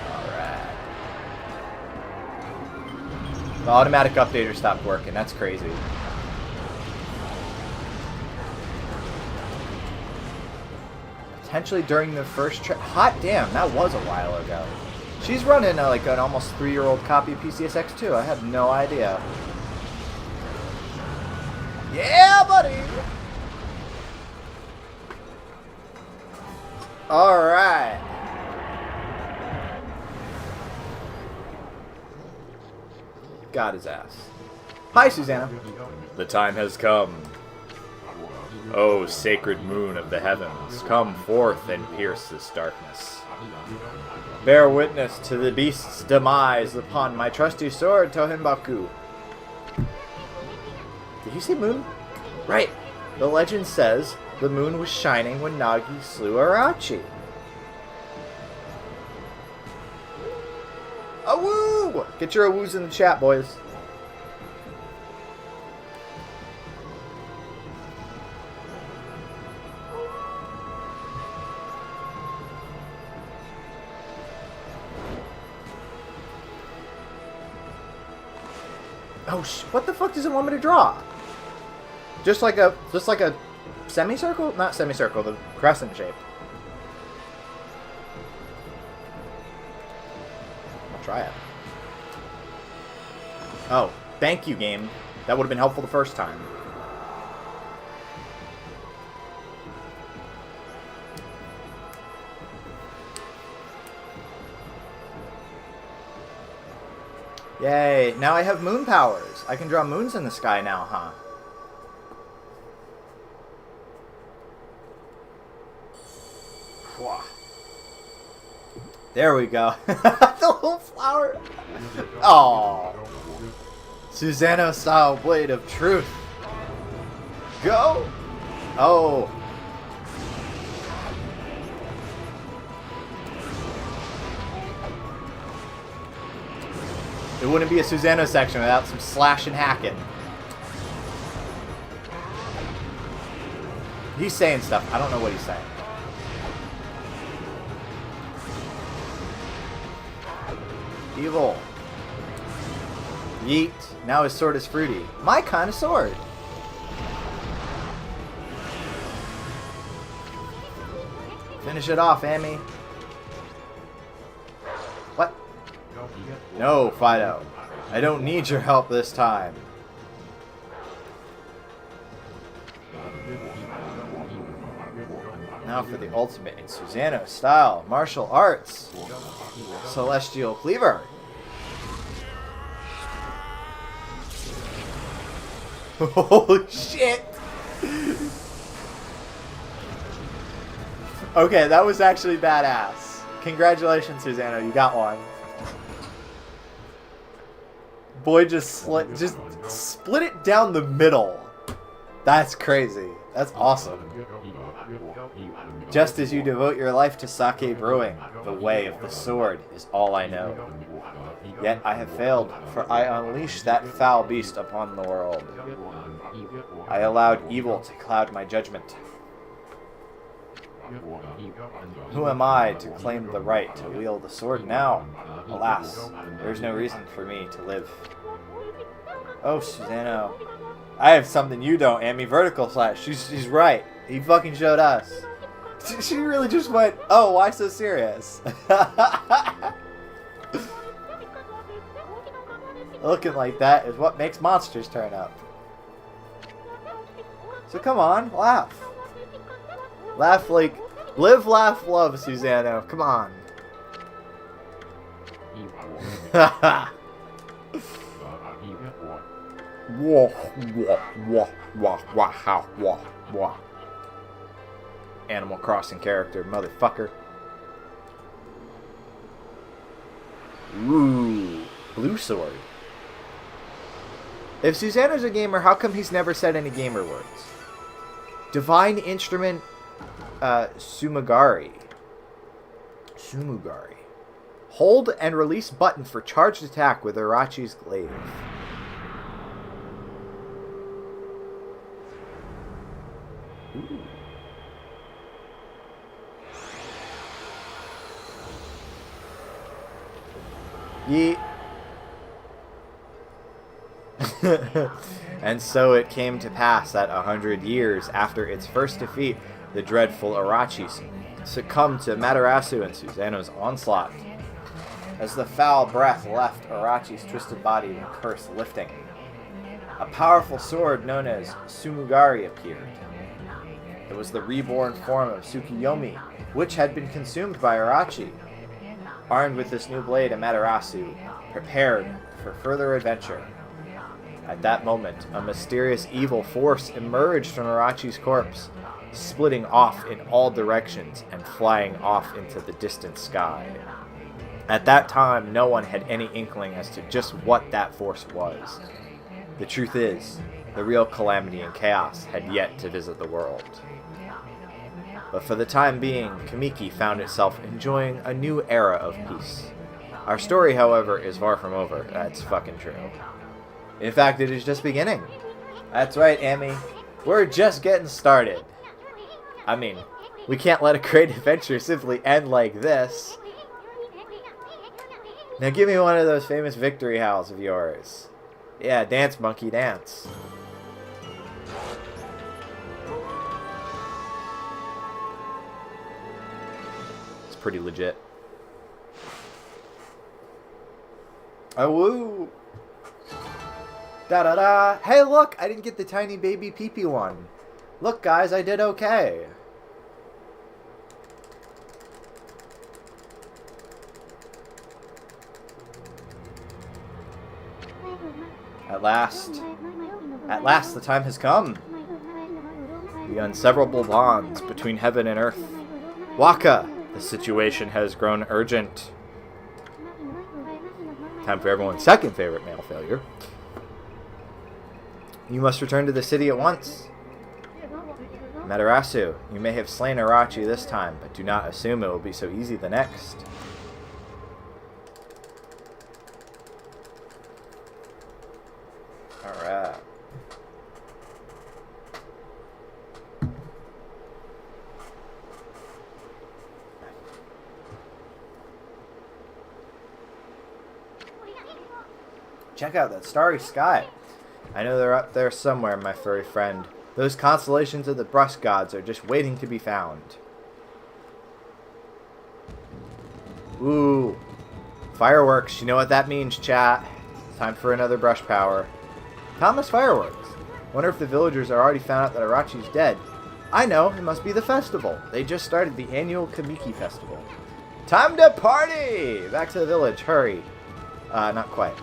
Alright. The automatic updater stopped working. That's crazy. Potentially during the first trip. Hot damn, that was a while ago. She's running like an almost 3-year-old copy of PCSX 2. I have no idea. Yeah, buddy! Alright. Got his ass. Hi, Susanna. The time has come. O sacred moon of the heavens, come forth and pierce this darkness. Bear witness to the beast's demise upon my trusty sword, Tohenbaku. Did you say moon? Right. The legend says the moon was shining when Nagi slew Arachi. Awoo! Get your awoos in the chat, boys. Oh, what the fuck does it want me to draw? Just like a semicircle? Not semicircle, the crescent shape. I'll try it. Oh, thank you, game. That would have been helpful the first time. Yay, now I have moon powers. I can draw moons in the sky now, huh? There we go. The little flower. Oh, Susanna style blade of truth. Go. Oh. It wouldn't be a Susanna section without some slash and hacking. He's saying stuff. I don't know what he's saying. Evil. Yeet. Now his sword is fruity. My kind of sword. Finish it off, Amy. What? No, Fido. I don't need your help this time. Now for the ultimate in Susanna style martial arts. Celestial Cleaver. Holy shit! Okay, that was actually badass. Congratulations, Susanna, you got one. Boy just split it down the middle. That's crazy. That's awesome. Just as you devote your life to sake brewing, the way of the sword is all I know. Yet I have failed, for I unleashed that foul beast upon the world. I allowed evil to cloud my judgment. Who am I to claim the right to wield the sword now? Alas, there's no reason for me to live. Oh, Susano. I have something you don't, Amy. Vertical slash. She's right. He fucking showed us. She really just went, oh, why so serious? Looking like that is what makes monsters turn up. So come on, laugh. Laugh like, live, laugh, love, Susano. Come on. Animal Crossing character, motherfucker. Ooh, blue sword. If Susano's a gamer, how come he's never said any gamer words? Divine Instrument, Sumugari. Hold and release button for charged attack with Irachi's glaive. Ooh. Yeet. And so it came to pass that 100 years after its first defeat, the dreadful Irachi succumbed to Matarasu and Susano's onslaught. As the foul breath left Irachi's twisted body, the curse lifting, a powerful sword known as Sumugari appeared. It was the reborn form of Tsukiyomi, which had been consumed by Irachi. Armed with this new blade, Amaterasu prepared for further adventure. At that moment, a mysterious evil force emerged from Irachi's corpse, splitting off in all directions and flying off into the distant sky. At that time, no one had any inkling as to just what that force was. The truth is, the real calamity and chaos had yet to visit the world. But for the time being, Kamiki found itself enjoying a new era of peace. Our story, however, is far from over. That's fucking true. In fact, it is just beginning. That's right, Amy. We're just getting started. I mean, we can't let a great adventure simply end like this. Now give me one of those famous victory howls of yours. Yeah, dance, monkey, dance. It's pretty legit. Oh, woo! Da-da-da! Hey, look! I didn't get the tiny baby pee-pee one. Look, guys, I did okay. At last, the time has come. The inseparable bonds between heaven and earth. Waka, the situation has grown urgent. Time for everyone's second favorite male failure. You must return to the city at once. Matarasu, you may have slain Irachi this time, but do not assume it will be so easy the next. Alright. Check out that starry sky. I know they're up there somewhere, my furry friend. Those constellations of the brush gods are just waiting to be found. Ooh. Fireworks. You know what that means, chat. Time for another brush power. Thomas Fireworks. Wonder if the villagers are already found out that Irachi's dead. I know. It must be the festival. They just started the annual Kamiki Festival. Time to party! Back to the village. Hurry. Not quite.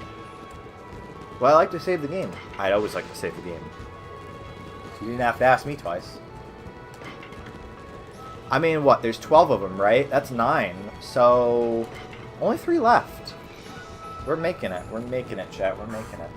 Well, I like to save the game. I'd always like to save the game. You didn't have to ask me twice. I mean, what? There's 12 of them, right? That's 9. So, only 3 left. We're making it. We're making it, chat. We're making it.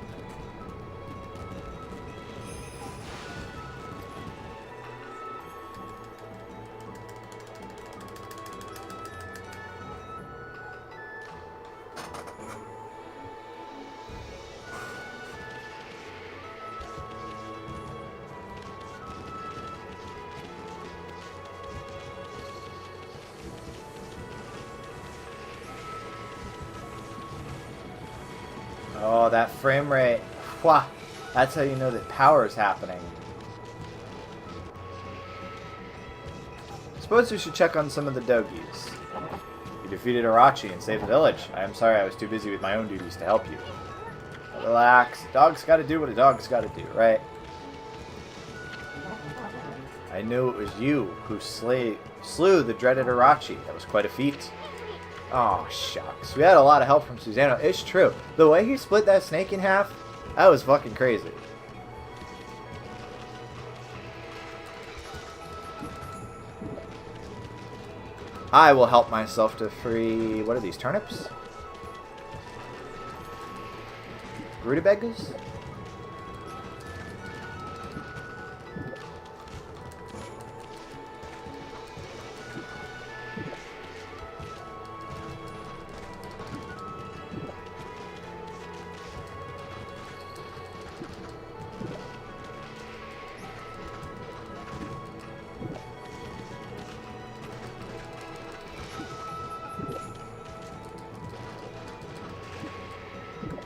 Oh, that frame rate. Wah. That's how you know that power is happening. Suppose we should check on some of the doggies. You defeated Arachi and saved the village. I am sorry I was too busy with my own duties to help you. Relax. Dog's gotta do what a dog's gotta do, right? I knew it was you who slew the dreaded Arachi. That was quite a feat. Oh, shucks. We had a lot of help from Susano. It's true. The way he split that snake in half, that was fucking crazy. I will help myself to free... What are these, turnips? Rutabagas?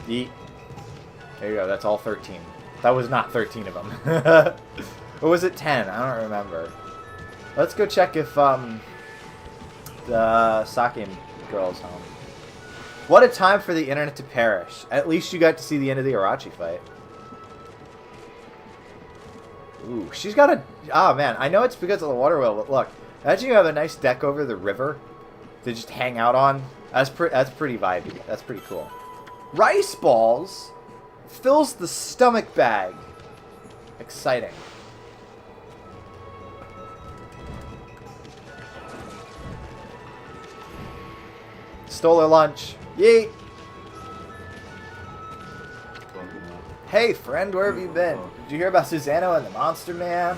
Yeet. There you go, that's all 13. That was not 13 of them. Or was it 10? I don't remember. Let's go check if the Sake girl's home. What a time for the internet to perish. At least you got to see the end of the Arachi fight. Ooh, she's got a... Oh, man. I know it's because of the water wheel, but look. Imagine you have a nice deck over the river to just hang out on. That's pretty vibey. That's pretty cool. Rice balls fills the stomach bag. Exciting. Stole her lunch. Yeet. Hey, friend, where have you been? Did you hear about Susano and the Monster Man?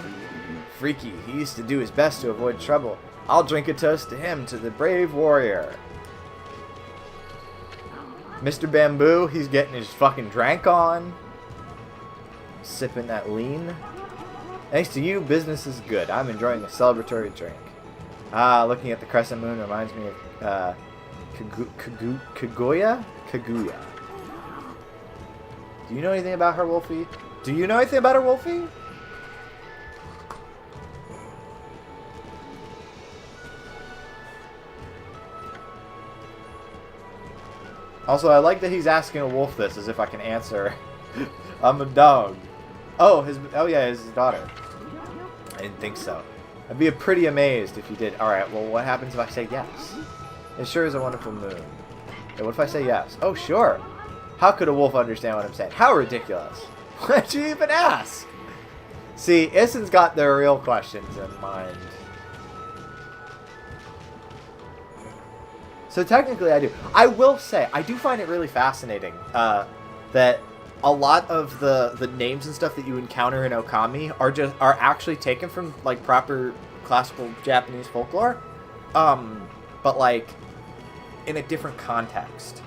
Freaky. He used to do his best to avoid trouble. I'll drink a toast to him, to the brave warrior. Mr. Bamboo, he's getting his fucking drank on. Sipping that lean. Thanks to you, business is good. I'm enjoying a celebratory drink. Looking at the crescent moon reminds me of Kaguya? Kaguya. Do you know anything about her, Wolfie? Do you know anything about her, Wolfie? Also, I like that he's asking a wolf this as if I can answer. I'm a dog. Oh, yeah, his daughter. I didn't think so. I'd be pretty amazed if you did. Alright, well, what happens if I say yes? It sure is a wonderful moon. Hey, what if I say yes? Oh, sure. How could a wolf understand what I'm saying? How ridiculous. Why'd you even ask? See, Issen's got the real questions in mind. So technically I do. I will say, I do find it really fascinating that a lot of the names and stuff that you encounter in Okami are actually taken from like proper classical Japanese folklore, but like in a different context.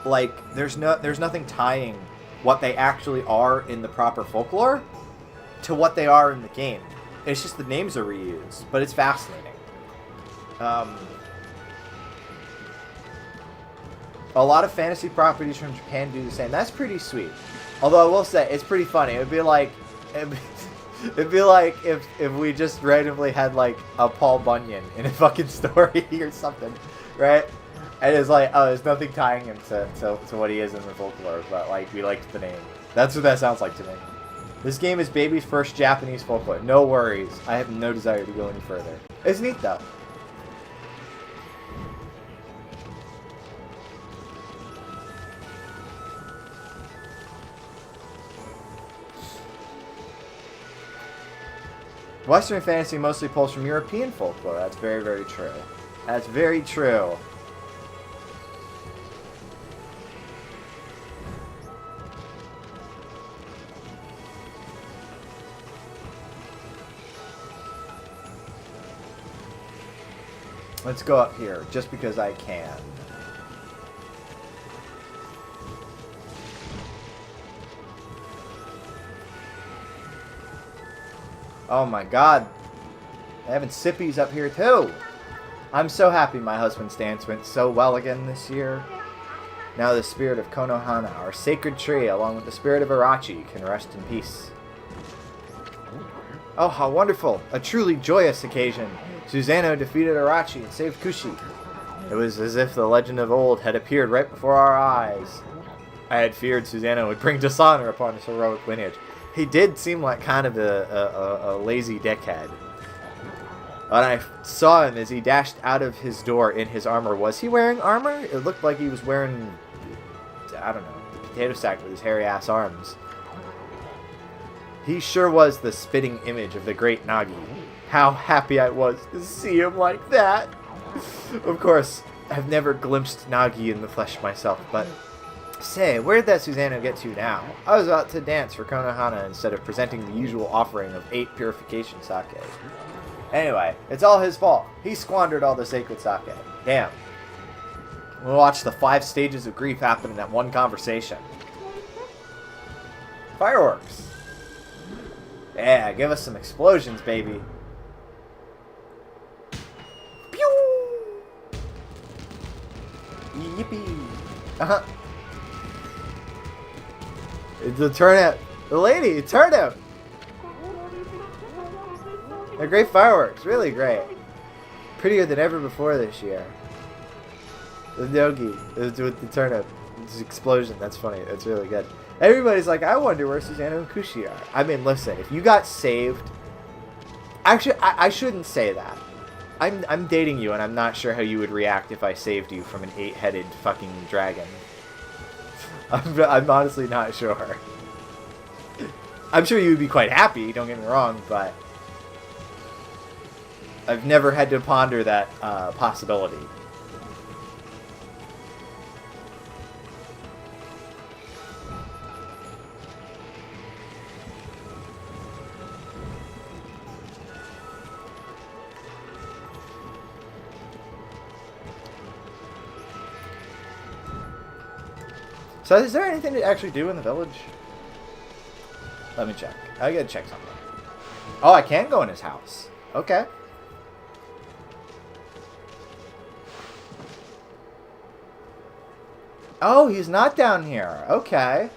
Like there's nothing tying what they actually are in the proper folklore to what they are in the game. It's just the names are reused, but it's fascinating. A lot of fantasy properties from Japan do the same. That's pretty sweet. Although I will say, it's pretty funny. It'd be like if we just randomly had like a Paul Bunyan in a fucking story or something, right? And it's like, oh, there's nothing tying him to what he is in the folklore, but like we liked the name. That's what that sounds like to me. This game is baby's first Japanese folklore. No worries. I have no desire to go any further. It's neat though. Western fantasy mostly pulls from European folklore. That's very, very true. That's very true. Let's go up here, just because I can. Oh my god. They're having sippies up here too. I'm so happy my husband's dance went so well again this year. Now the spirit of Konohana, our sacred tree, along with the spirit of Irachi, can rest in peace. Oh, how wonderful! A truly joyous occasion. Susanoo defeated Irachi and saved Kushi. It was as if the legend of old had appeared right before our eyes. I had feared Susanoo would bring dishonor upon his heroic lineage. He did seem like kind of a lazy dickhead. When I saw him as he dashed out of his door in his armor, was he wearing armor? It looked like he was wearing, I don't know, the potato sack with his hairy ass arms. He sure was the spitting image of the great Nagi. How happy I was to see him like that. Of course, I've never glimpsed Nagi in the flesh myself, but say, where'd that Susanoo get to now? I was about to dance for Konohana instead of presenting the usual offering of 8 purification sake. Anyway, it's all his fault. He squandered all the sacred sake. Damn. We'll watch the 5 stages of grief happen in that one conversation. Fireworks. Yeah, give us some explosions, baby. Pew! Yippee. Uh-huh. It's the turnip. The lady, turnip. They're great fireworks. Really great. Prettier than ever before this year. The nogi with the turnip. This explosion. That's funny. That's really good. Everybody's like, I wonder where Susanoo and Kushi are. I mean, listen. If you got saved... Actually, I shouldn't say that. I'm dating you, and I'm not sure how you would react if I saved you from an 8-headed fucking dragon. I'm honestly not sure. I'm sure you would be quite happy, don't get me wrong, but I've never had to ponder that possibility. So is there anything to actually do in the village? Let me check. I gotta check something. Oh, I can go in his house. Okay. Oh, he's not down here. Okay.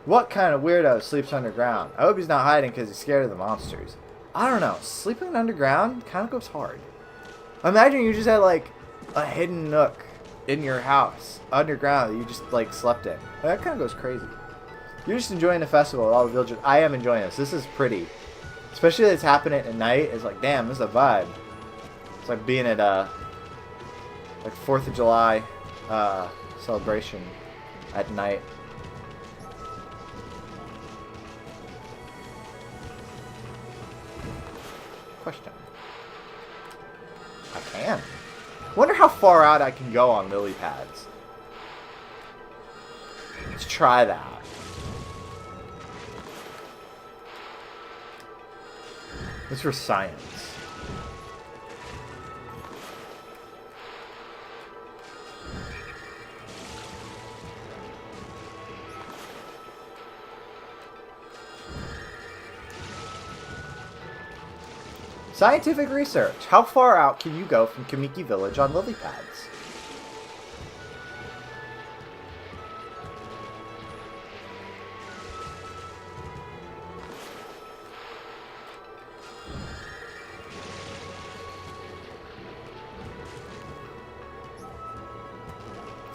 What kind of weirdo sleeps underground? I hope he's not hiding because he's scared of the monsters. I don't know. Sleeping underground kind of goes hard. Imagine you just had like a hidden nook in your house underground that you just like slept in. That kind of goes crazy. You're just enjoying the festival with all the villagers. I am enjoying this. This is pretty. Especially that it's happening at night. It's like, damn, this is a vibe. It's like being at like 4th of July celebration at night. Question. I can. Wonder how far out I can go on lily pads. Let's try that. This for science. Scientific research. How far out can you go from Kamiki Village on lily pads?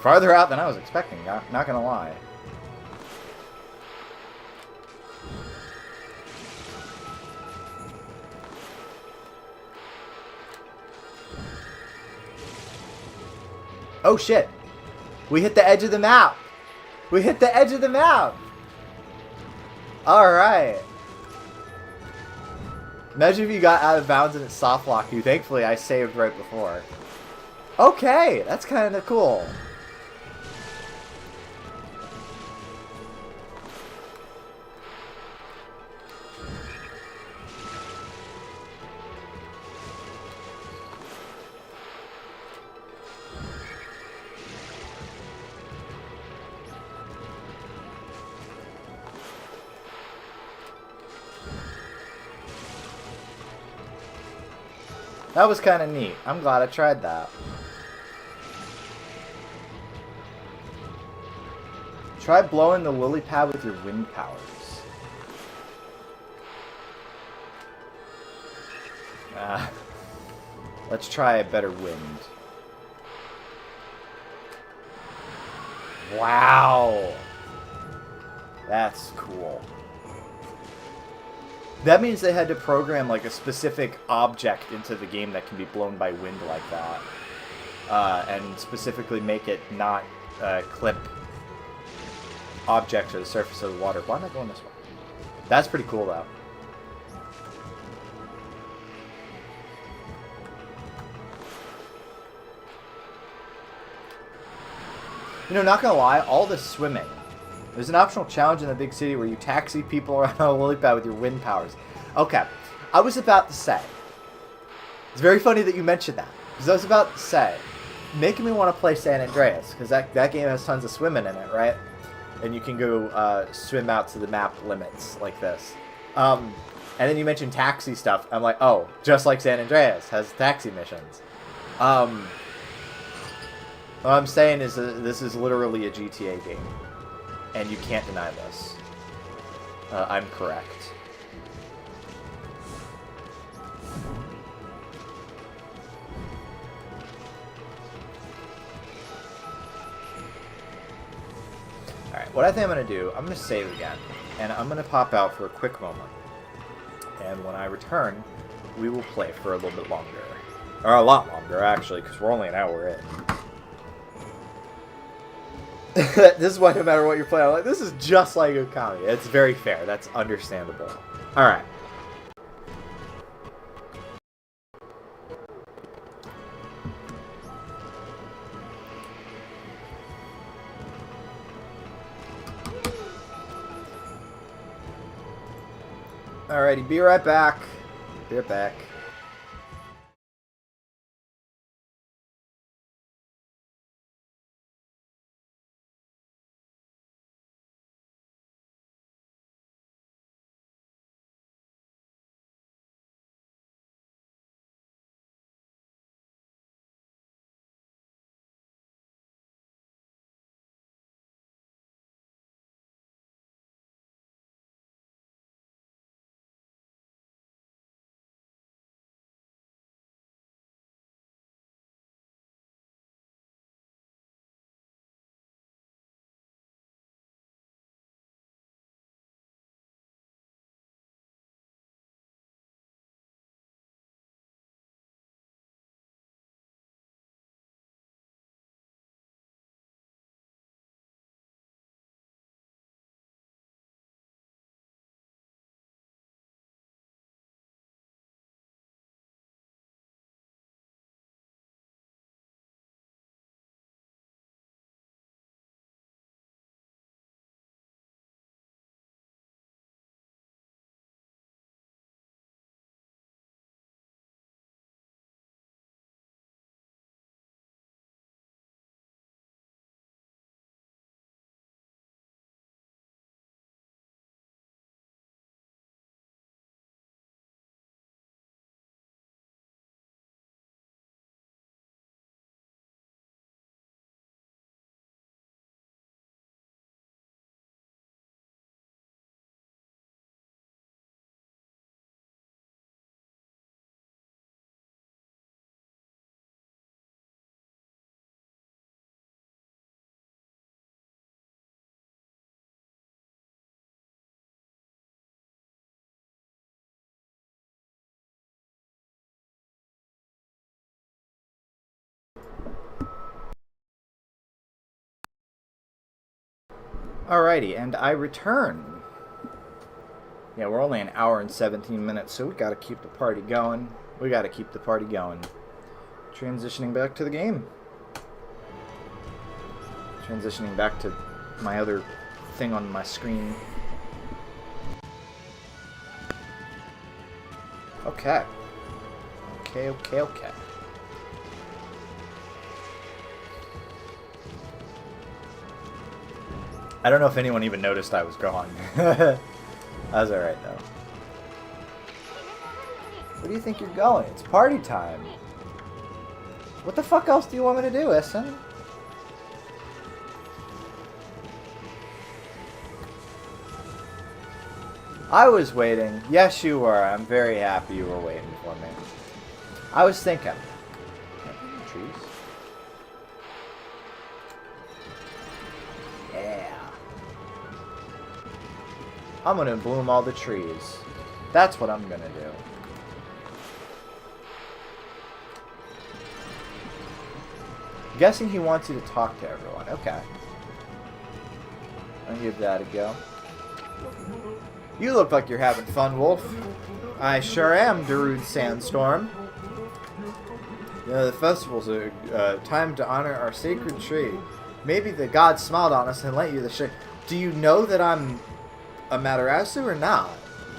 Farther out than I was expecting, not gonna lie. Oh shit! We hit the edge of the map! We hit the edge of the map! Alright. Imagine if you got out of bounds and it soft locked you. Thankfully I saved right before. Okay, that's kind of cool. That was kind of neat. I'm glad I tried that. Try blowing the lily pad with your wind powers. Let's try a better wind. Wow. That's cool. That means they had to program like a specific object into the game that can be blown by wind like that. And specifically make it not clip objects or the surface of the water. Why am I going this way? That's pretty cool though. You know, not gonna lie, all this swimming. There's an optional challenge in the big city where you taxi people around on a lily pad with your wind powers. Okay, I was about to say. It's very funny that you mentioned that. Because I was about to say, making me want to play San Andreas. Because that game has tons of swimming in it, right? And you can go swim out to the map limits like this. And then you mentioned taxi stuff. I'm like, oh, just like San Andreas has taxi missions. What I'm saying is this is literally a GTA game. And you can't deny this. I'm correct. Alright, what I think I'm going to do, I'm going to save again. And I'm going to pop out for a quick moment. And when I return, we will play for a little bit longer. Or a lot longer, actually, because we're only an hour in. This is why no matter what you're playing, I'm like, this is just like Okami. It's very fair. That's understandable. Alright. Alrighty, be right back. Be right back. Alrighty, and I return. Yeah, we're only an hour and 17 minutes, so we gotta keep the party going. We gotta keep the party going. Transitioning back to the game. Transitioning back to my other thing on my screen. Okay. Okay. I don't know if anyone even noticed I was gone. That was alright, though. Where do you think you're going? It's party time. What the fuck else do you want me to do, Essen? I was waiting. Yes, you were. I'm very happy you were waiting for me. I was thinking. Can't be in the trees. Yeah. I'm gonna bloom all the trees. That's what I'm gonna do. Guessing he wants you to talk to everyone. Okay. I'll give that a go. You look like you're having fun, Wolf. I sure am, Darude Sandstorm. You know, the festival's a time to honor our sacred tree. Maybe the gods smiled on us and lent you the shade. Do you know that I'm a Matarasu or not?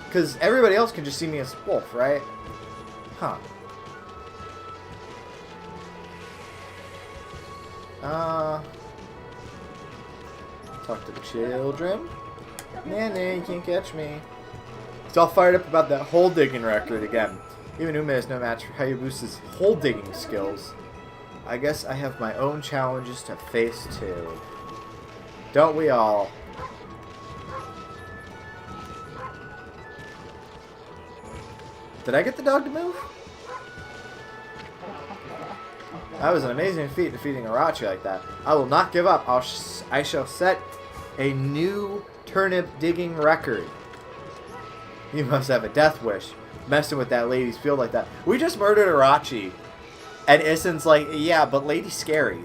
Because everybody else can just see me as Wolf, right? Huh. Talk to the children. Nah, you can't catch me. He's all fired up about that hole digging record again. Even Ume is no match for Hayabusa's hole digging skills. I guess I have my own challenges to face too. Don't we all? Did I get the dog to move? That was an amazing feat, defeating Arachi like that. I will not give up. I shall set a new turnip digging record. You must have a death wish. Messing with that lady's field like that. We just murdered Arachi. And Issen's like, yeah, but Lady's scary.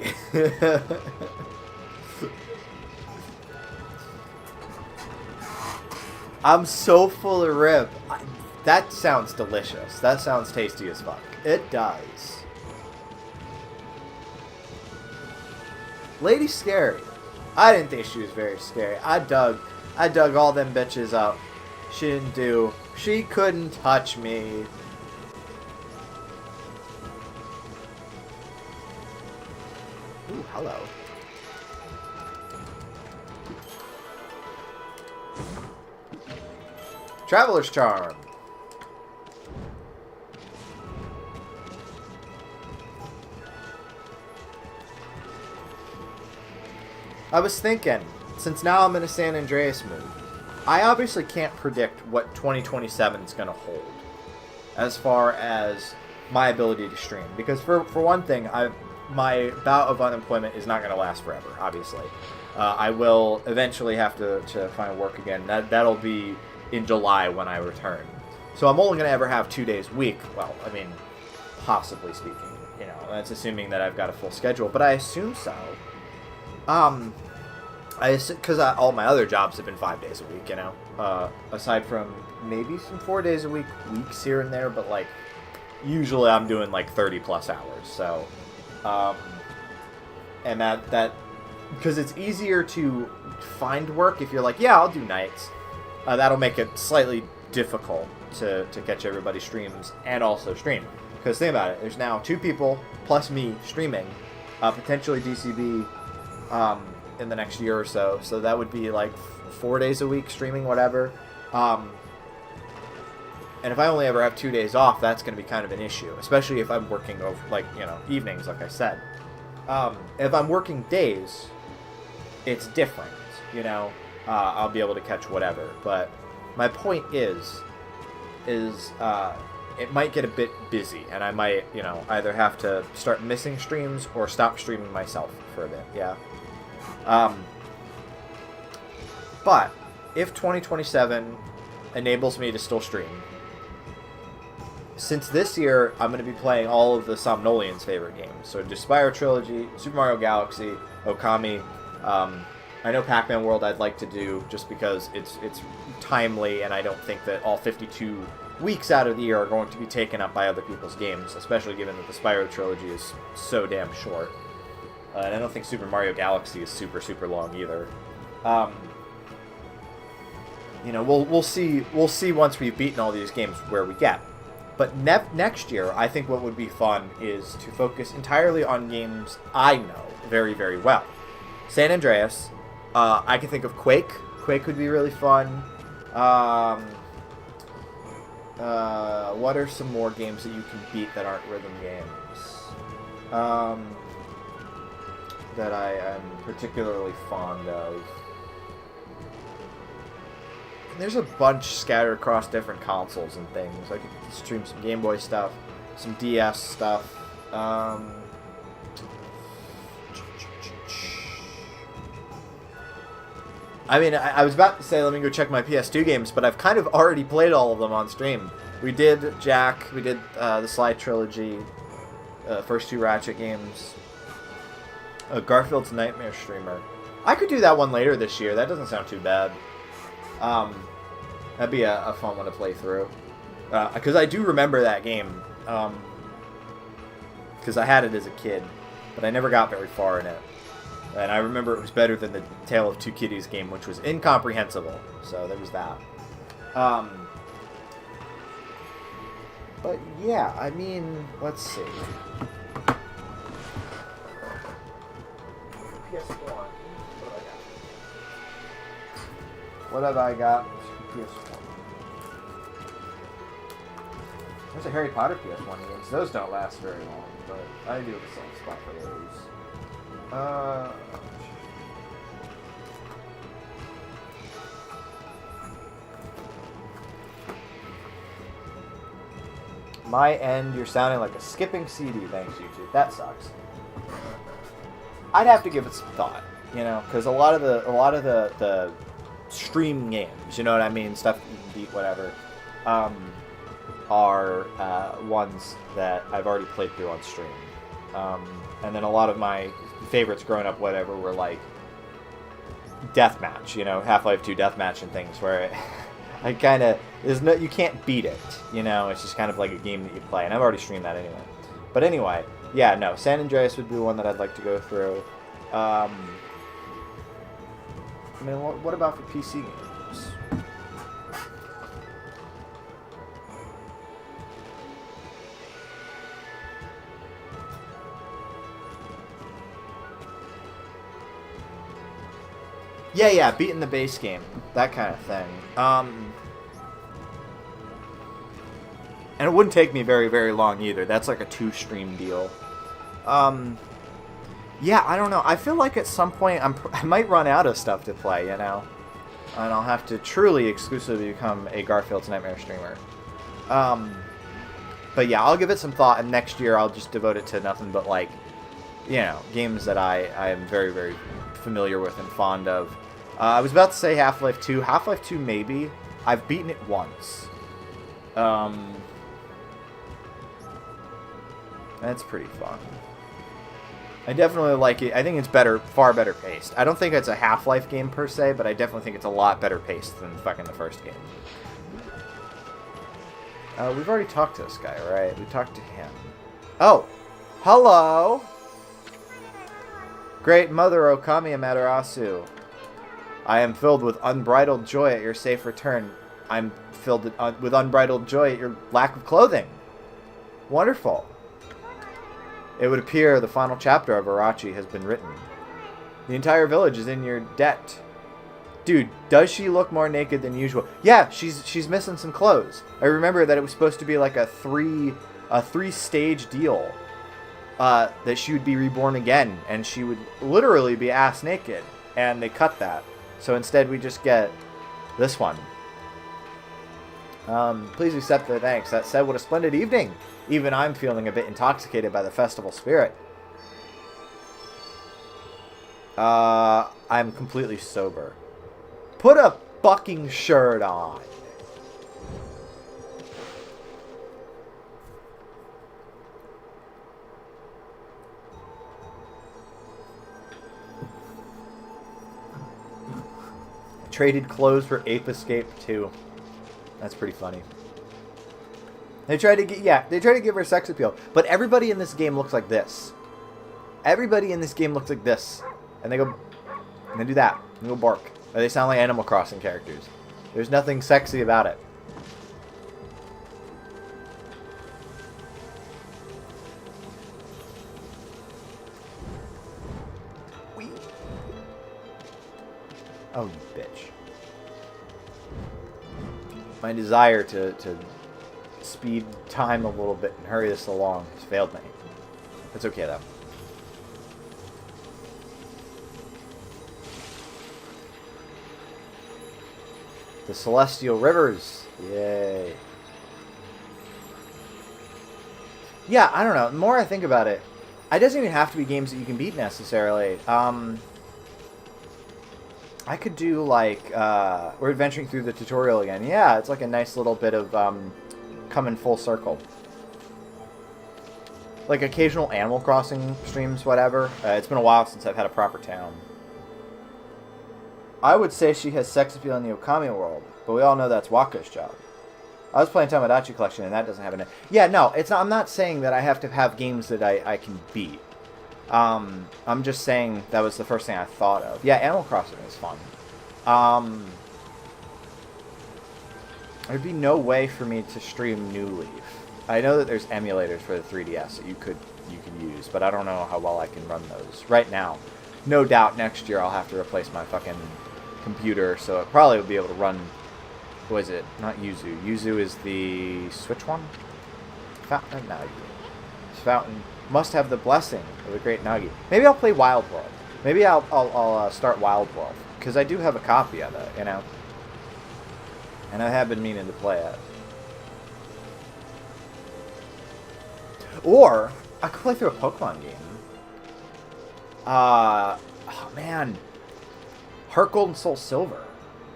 I'm so full of rib. That sounds delicious. That sounds tasty as fuck. It does. Lady's scary. I didn't think she was very scary. I dug all them bitches up. She couldn't touch me. Ooh, hello. Traveler's Charm. I was thinking, since now I'm in a San Andreas mood, I obviously can't predict what 2027 is going to hold as far as my ability to stream. Because for one thing, my bout of unemployment is not going to last forever, obviously. I will eventually have to find work again. That'll be in July when I return. So I'm only going to ever have 2 days a week. Well, I mean, possibly speaking. You know, that's assuming that I've got a full schedule. But I assume so. Because all my other jobs have been 5 days a week, you know, aside from maybe some 4 days a week, weeks here and there, but like, usually I'm doing like 30 plus hours, so, and that, because it's easier to find work if you're like, yeah, I'll do nights, that'll make it slightly difficult to catch everybody's streams and also stream, because think about it, there's now 2 people plus me streaming, potentially DCB, in the next year or so. So that would be like 4 days a week streaming, whatever. And if I only ever have 2 days off, that's going to be kind of an issue, especially if I'm working over, like, you know, evenings, like I said. If I'm working days, it's different, you know. I'll be able to catch whatever. But my point is it might get a bit busy, and I might, you know, either have to start missing streams or stop streaming myself for a bit, yeah. But if 2027 enables me to still stream, since this year I'm going to be playing all of the Somnolian's favorite games, so just Spyro Trilogy, Super Mario Galaxy, Okami, I know Pac-Man World I'd like to do just because it's timely, and I don't think that all 52 weeks out of the year are going to be taken up by other people's games, especially given that the Spyro Trilogy is so damn short. And I don't think Super Mario Galaxy is super, super long either. You know, we'll see once we've beaten all these games where we get. But next year, I think what would be fun is to focus entirely on games I know very, very well. San Andreas. I can think of Quake. Quake would be really fun. What are some more games that you can beat that aren't rhythm games? That I am particularly fond of. There's a bunch scattered across different consoles and things. I could stream some Game Boy stuff, some DS stuff. I mean, I was about to say let me go check my PS2 games, but I've kind of already played all of them on stream. We did Jack, we did the Sly Trilogy, first 2 Ratchet games, Garfield's Nightmare Streamer. I could do that one later this year. That doesn't sound too bad. That'd be a fun one to play through. Because I do remember that game. Because I had it as a kid, but I never got very far in it. And I remember it was better than the Tale of Two Kitties game, which was incomprehensible. So there was that. But yeah, I mean, let's see. PS1. What have I got? PS1. There's a Harry Potter PS1 games. Those don't last very long, but I do have a soft spot for those. My end, you're sounding like a skipping CD. Thanks, YouTube. That sucks. I'd have to give it some thought, you know, because a lot of the stream games, you know what I mean, stuff that you can beat, whatever, are ones that I've already played through on stream. And then a lot of my favorites growing up, whatever, were like Deathmatch, you know, Half-Life 2 Deathmatch and things where I kind of, you can't beat it, you know, it's just kind of like a game that you play, and I've already streamed that anyway. But anyway, yeah, no, San Andreas would be one that I'd like to go through. I mean, what about for PC games? Yeah, beating the base game, that kind of thing. And it wouldn't take me very, very long either. That's like a 2-stream deal. Yeah, I don't know. I feel like at some point I might run out of stuff to play, you know? And I'll have to truly exclusively become a Garfield's Nightmare streamer. But yeah, I'll give it some thought, and next year I'll just devote it to nothing but, like, you know, games that I am very, very familiar with and fond of. I was about to say Half-Life 2. Half-Life 2, maybe. I've beaten it once. That's pretty fun. I definitely like it. I think it's better, far better paced. I don't think it's a Half-Life game per se, but I definitely think it's a lot better paced than fucking the first game. We've already talked to this guy, right? We talked to him. Oh! Hello! Great Mother Okami Amaterasu. I am filled with unbridled joy at your safe return. I'm filled with unbridled joy at your lack of clothing. Wonderful. It would appear the final chapter of Arachi has been written. The entire village is in your debt. Dude, does she look more naked than usual? Yeah, she's missing some clothes. I remember that it was supposed to be like a three-stage deal. That she would be reborn again, and she would literally be ass naked. And they cut that. So instead we just get this one. Please accept the thanks. That said, what a splendid evening. Even I'm feeling a bit intoxicated by the festival spirit. I'm completely sober. Put a fucking shirt on. Traded clothes for Ape Escape 2. That's pretty funny. They try to give her sex appeal, but everybody in this game looks like this. Everybody in this game looks like this, and they go, and they do that, and they go bark. Or they sound like Animal Crossing characters. There's nothing sexy about it. Oh, you bitch. My desire to speed time a little bit and hurry this along. It's failed me. It's okay, though. The Celestial Rivers. Yay. Yeah, I don't know. The more I think about it, it doesn't even have to be games that you can beat necessarily. I could do like, we're adventuring through the tutorial again. Yeah, it's like a nice little bit of coming full circle. Like occasional Animal Crossing streams, whatever. It's been a while since I've had a proper town. I would say she has sex appeal in the Okami world, but we all know that's Waka's job. I was playing Tamagotchi Collection, and that doesn't have it. Yeah, no, it's not, I'm not saying that I have to have games that I can beat. I'm just saying that was the first thing I thought of. Yeah, Animal Crossing is fun. There'd be no way for me to stream New Leaf. I know that there's emulators for the 3DS that you can use, but I don't know how well I can run those right now. No doubt next year I'll have to replace my fucking computer, so it probably will be able to run. What is it? Not Yuzu. Yuzu is the Switch one? Fountain Nagi. Fountain must have the blessing of the great Nagi. Maybe I'll play Wild World. Maybe I'll start Wild World, because I do have a copy of it, you know? And I have been meaning to play it. Or, I could play through a Pokemon game. Oh man. Heart Gold and Soul Silver.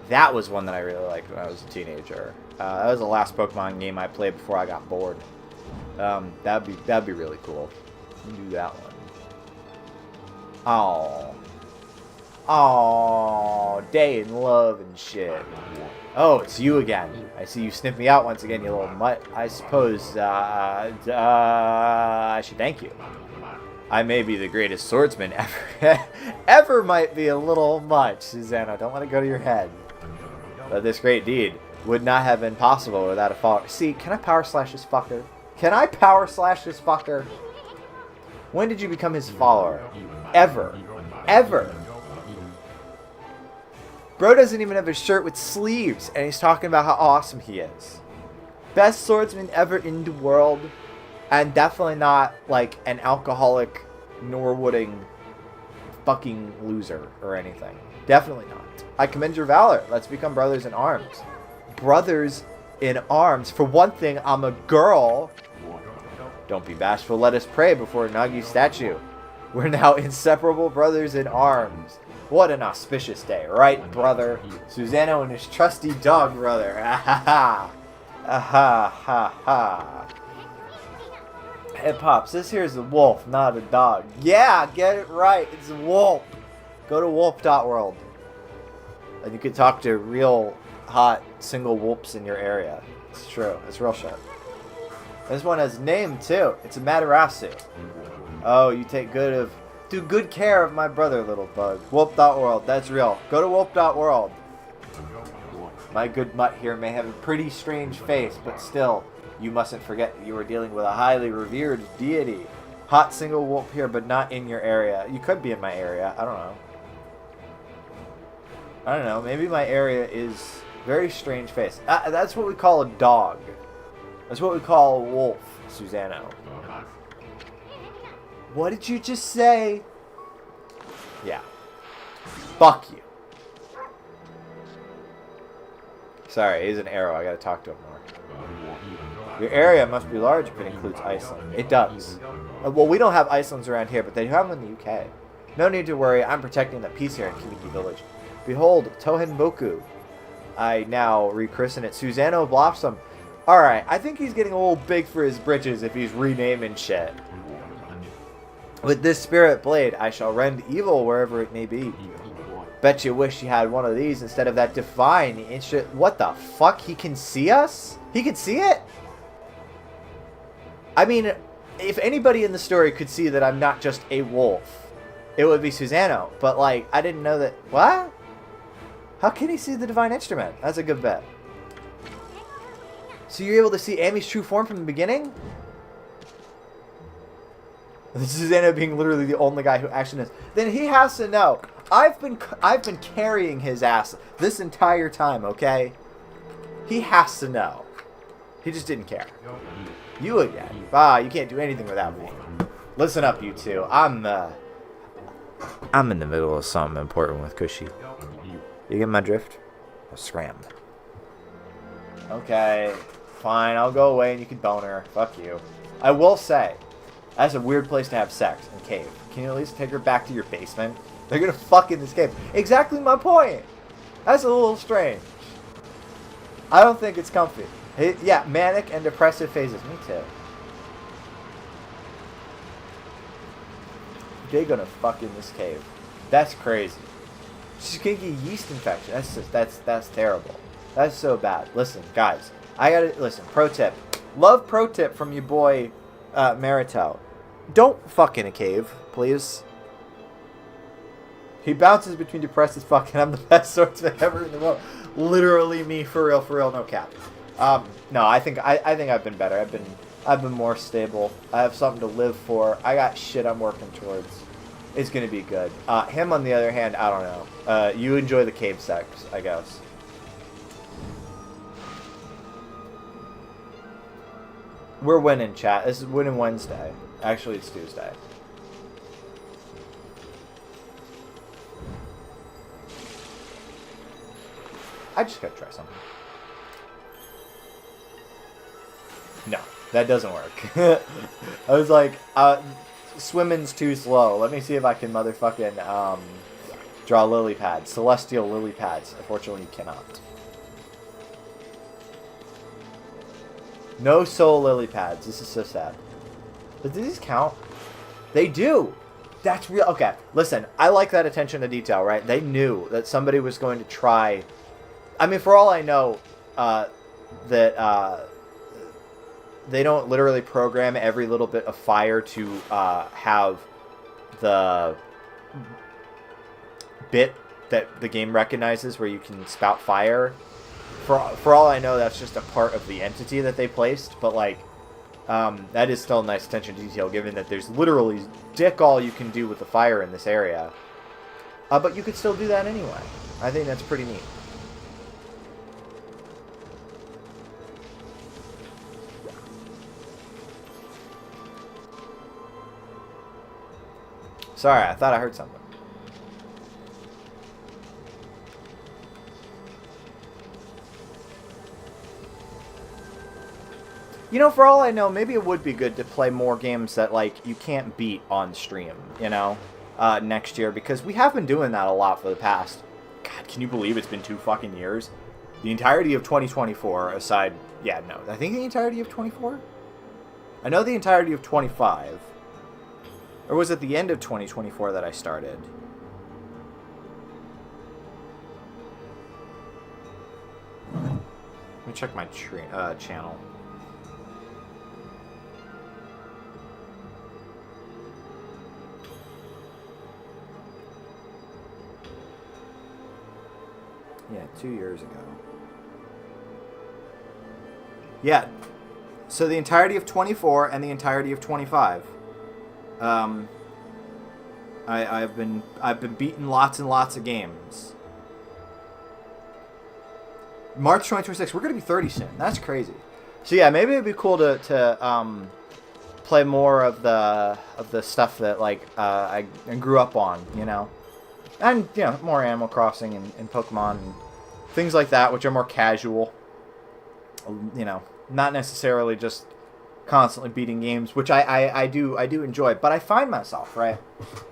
That was one that I really liked when I was a teenager. That was the last Pokemon game I played before I got bored. That'd be really cool. Do that one. Oh, day in love and shit. Oh, it's you again. I see you sniff me out once again, you little mutt. I suppose I should thank you. I may be the greatest swordsman ever. Ever might be a little much, Susanna. Don't let it go to your head. But this great deed would not have been possible without a follower. See, can I power slash this fucker? Can I power slash this fucker? When did you become his follower? Ever. Ever. Bro doesn't even have a shirt with sleeves, and he's talking about how awesome he is. Best swordsman ever in the world. And definitely not, like, an alcoholic, Norwooding fucking loser or anything. Definitely not. I commend your valor. Let's become brothers in arms. Brothers in arms. For one thing, I'm a girl. Don't be bashful. Let us pray before Nagi's statue. We're now inseparable brothers in arms. What an auspicious day, right, brother? Susano and his trusty dog, brother. Ha ha ha. Ha ha ha. Hey, Pops, this here's a wolf, not a dog. Yeah, get it right. It's a wolf. Go to wolf.world. And you can talk to real hot single wolves in your area. It's true. It's real shit. This one has a name, too. It's a Matarasu. Oh, you take good care of my brother, little bug. Wolf.world. That's real. Go to wolf.world. My good mutt here may have a pretty strange face, but still, you mustn't forget that you are dealing with a highly revered deity. Hot single wolf here, but not in your area. You could be in my area. I don't know. I don't know. Maybe my area is very strange face. That's what we call a dog. That's what we call a wolf, Susano. What did you just say? Yeah. Fuck you. Sorry, he's an arrow. I gotta talk to him more. Your area must be large if it includes Iceland. It does. Well, we don't have Icelands around here, but they have them in the UK. No need to worry. I'm protecting the peace here in Kimiki Village. Behold, Tohen Boku. I now rechristen it Susano Blossom. Alright, I think he's getting a little big for his britches if he's renaming shit. With this spirit blade, I shall rend evil wherever it may be. Bet you wish you had one of these instead of that divine instant. What the fuck? He can see us? He can see it? I mean, if anybody in the story could see that I'm not just a wolf, it would be Susano. But, like, I didn't know that. What? How can he see the divine instrument? That's a good bet. So you're able to see Amy's true form from the beginning? This is Susano being literally the only guy who actually knows. Then he has to know. I've been carrying his ass this entire time, okay? He has to know. He just didn't care. You again. Ah, you can't do anything without me. Listen up, you two. I'm in the middle of something important with Cushy. You get my drift? I'll scram. Okay, fine. I'll go away and you can bone her. Fuck you. I will say, that's a weird place to have sex in cave. Can you at least take her back to your basement? They're gonna fuck in this cave. Exactly my point. That's a little strange. I don't think it's comfy. Yeah, manic and depressive phases. Me too. They're gonna fuck in this cave. That's crazy. She's gonna get yeast infection. That's terrible. That's so bad. Listen, guys. Listen. Pro tip. Love pro tip from your boy, Marito. Don't fuck in a cave, please. He bounces between depressed as fuck, and I'm the best swordsman ever in the world. Literally me, for real, no cap. No, I think I've been better. I've been more stable. I have something to live for. I got shit I'm working towards. It's gonna be good. Him on the other hand, I don't know. You enjoy the cave sex, I guess. We're winning, chat. This is winning Wednesday. Actually, it's Tuesday. I just gotta try something. No, that doesn't work. I was like, swimming's too slow. Let me see if I can motherfucking draw lily pads. Celestial lily pads. Unfortunately, you cannot. No soul lily pads. This is so sad. But do these count? They do. That's real. Okay, listen. I like that attention to detail, right? They knew that somebody was going to try. I mean, for all I know, that they don't literally program every little bit of fire to have the bit that the game recognizes where you can spout fire. For all I know, that's just a part of the entity that they placed. But, like, that is still nice attention to detail, given that there's literally dick all you can do with the fire in this area. But you could still do that anyway. I think that's pretty neat. Sorry, I thought I heard something. You know, for all I know, maybe it would be good to play more games that, like, you can't beat on stream, you know, next year. Because we have been doing that a lot for the past... God, can you believe it's been 2 fucking years? The entirety of 2024, aside... Yeah, no. I think the entirety of 24? I know the entirety of 25. Or was it the end of 2024 that I started? Let me check my channel. Yeah, 2 years ago. Yeah. So the entirety of 24 and the entirety of 25. I've been beating lots and lots of games. March 2026, we're gonna be 30 soon. That's crazy. So yeah, maybe it'd be cool to play more of the stuff that like I grew up on, you know, and you know, more Animal Crossing and Pokemon and things like that, which are more casual. You know, not necessarily just constantly beating games, which I do enjoy, but I find myself, right,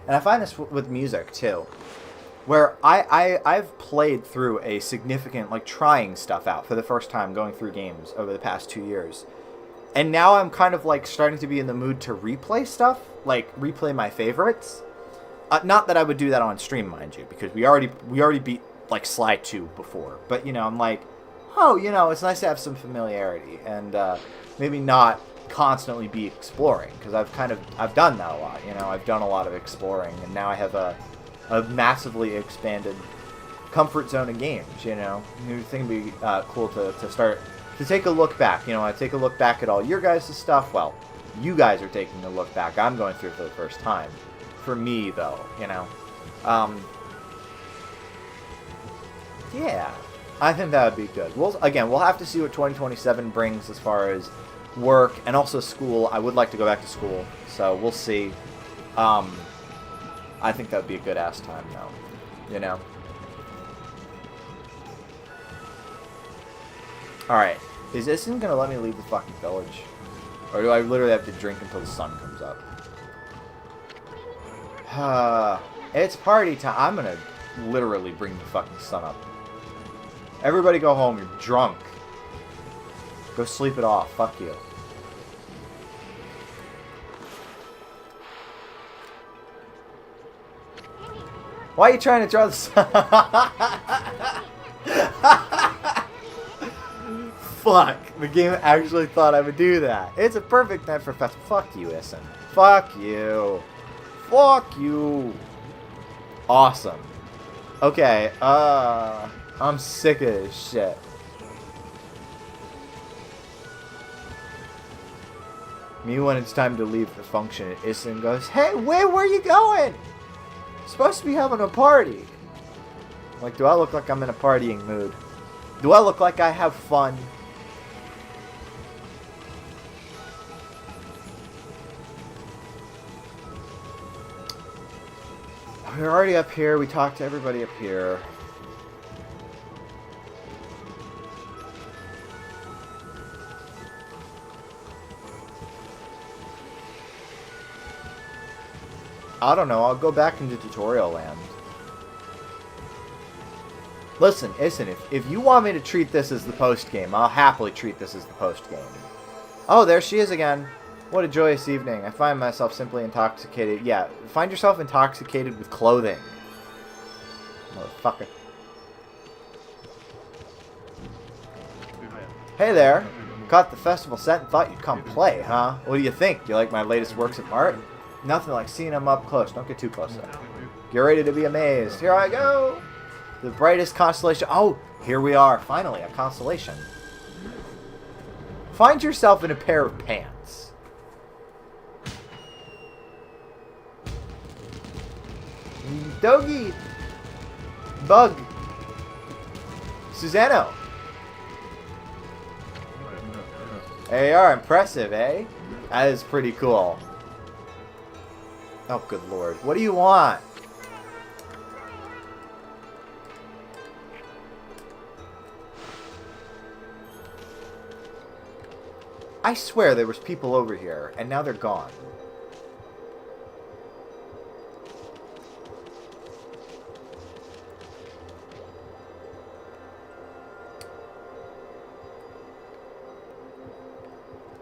and I find this with music too, where I've played through a significant, like, trying stuff out for the first time going through games over the past 2 years, and now I'm kind of like starting to be in the mood to replay stuff, like replay my favorites. Not that I would do that on stream, mind you, because we already beat like Sly 2 before, but you know, I'm like, oh, you know, it's nice to have some familiarity and maybe not constantly be exploring, because I've done that a lot, you know. I've done a lot of exploring, and now I have a massively expanded comfort zone of games, you know. I think it'd be cool to start to take a look back, you know. I take a look back at all your guys' stuff. Well, you guys are taking a look back. I'm going through it for the first time. For me, though, you know. Yeah. I think that would be good. We'll have to see what 2027 brings as far as work and also school. I would like to go back to school, so we'll see. I think that would be a good ass time though, you know. All right, is Isn't gonna let me leave the fucking village, or do I literally have to drink until the sun comes up? It's party time. I'm gonna literally bring the fucking sun up. Everybody go home. You're drunk. Go sleep it off. Fuck you. Why are you trying to draw the sun? Fuck. The game actually thought I would do that. It's a perfect night for festival. Fuck you, Ison. Fuck you. Fuck you. Awesome. Okay, I'm sick of this shit. Me when it's time to leave the function, Ison goes, "Hey, where are you going? Supposed to be having a party." Like, do I look like I'm in a partying mood? Do I look like I have fun? We're already up here. We talked to everybody up here. I don't know. I'll go back into tutorial land. Listen, if you want me to treat this as the post game, I'll happily treat this as the post game. Oh, there she is again. What a joyous evening. I find myself simply intoxicated. Yeah, find yourself intoxicated with clothing. Motherfucker. Hey there. Caught the festival set and thought you'd come play, huh? What do you think? Do you like my latest works of art? Nothing like seeing them up close. Don't get too close though. Get ready to be amazed. Here I go. The brightest constellation. Oh, here we are. Finally, a constellation. Find yourself in a pair of pants. Doggy. Bug. Susano. AR, impressive, eh? That is pretty cool. Oh, good lord. What do you want? I swear there was people over here, and now they're gone.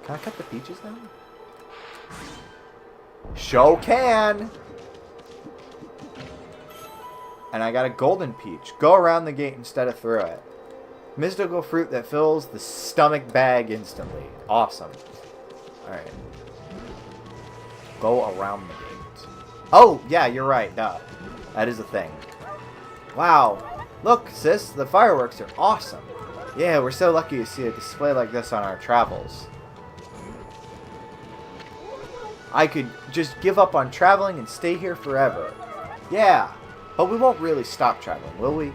Can I cut the peaches now? Show can! And I got a golden peach. Go around the gate instead of through it. Mystical fruit that fills the stomach bag instantly. Awesome. Alright. Go around the gate. Oh, yeah, you're right. Duh. That is a thing. Wow. Look, sis, the fireworks are awesome. Yeah, we're so lucky to see a display like this on our travels. I could just give up on traveling and stay here forever. Yeah, but we won't really stop traveling, will we?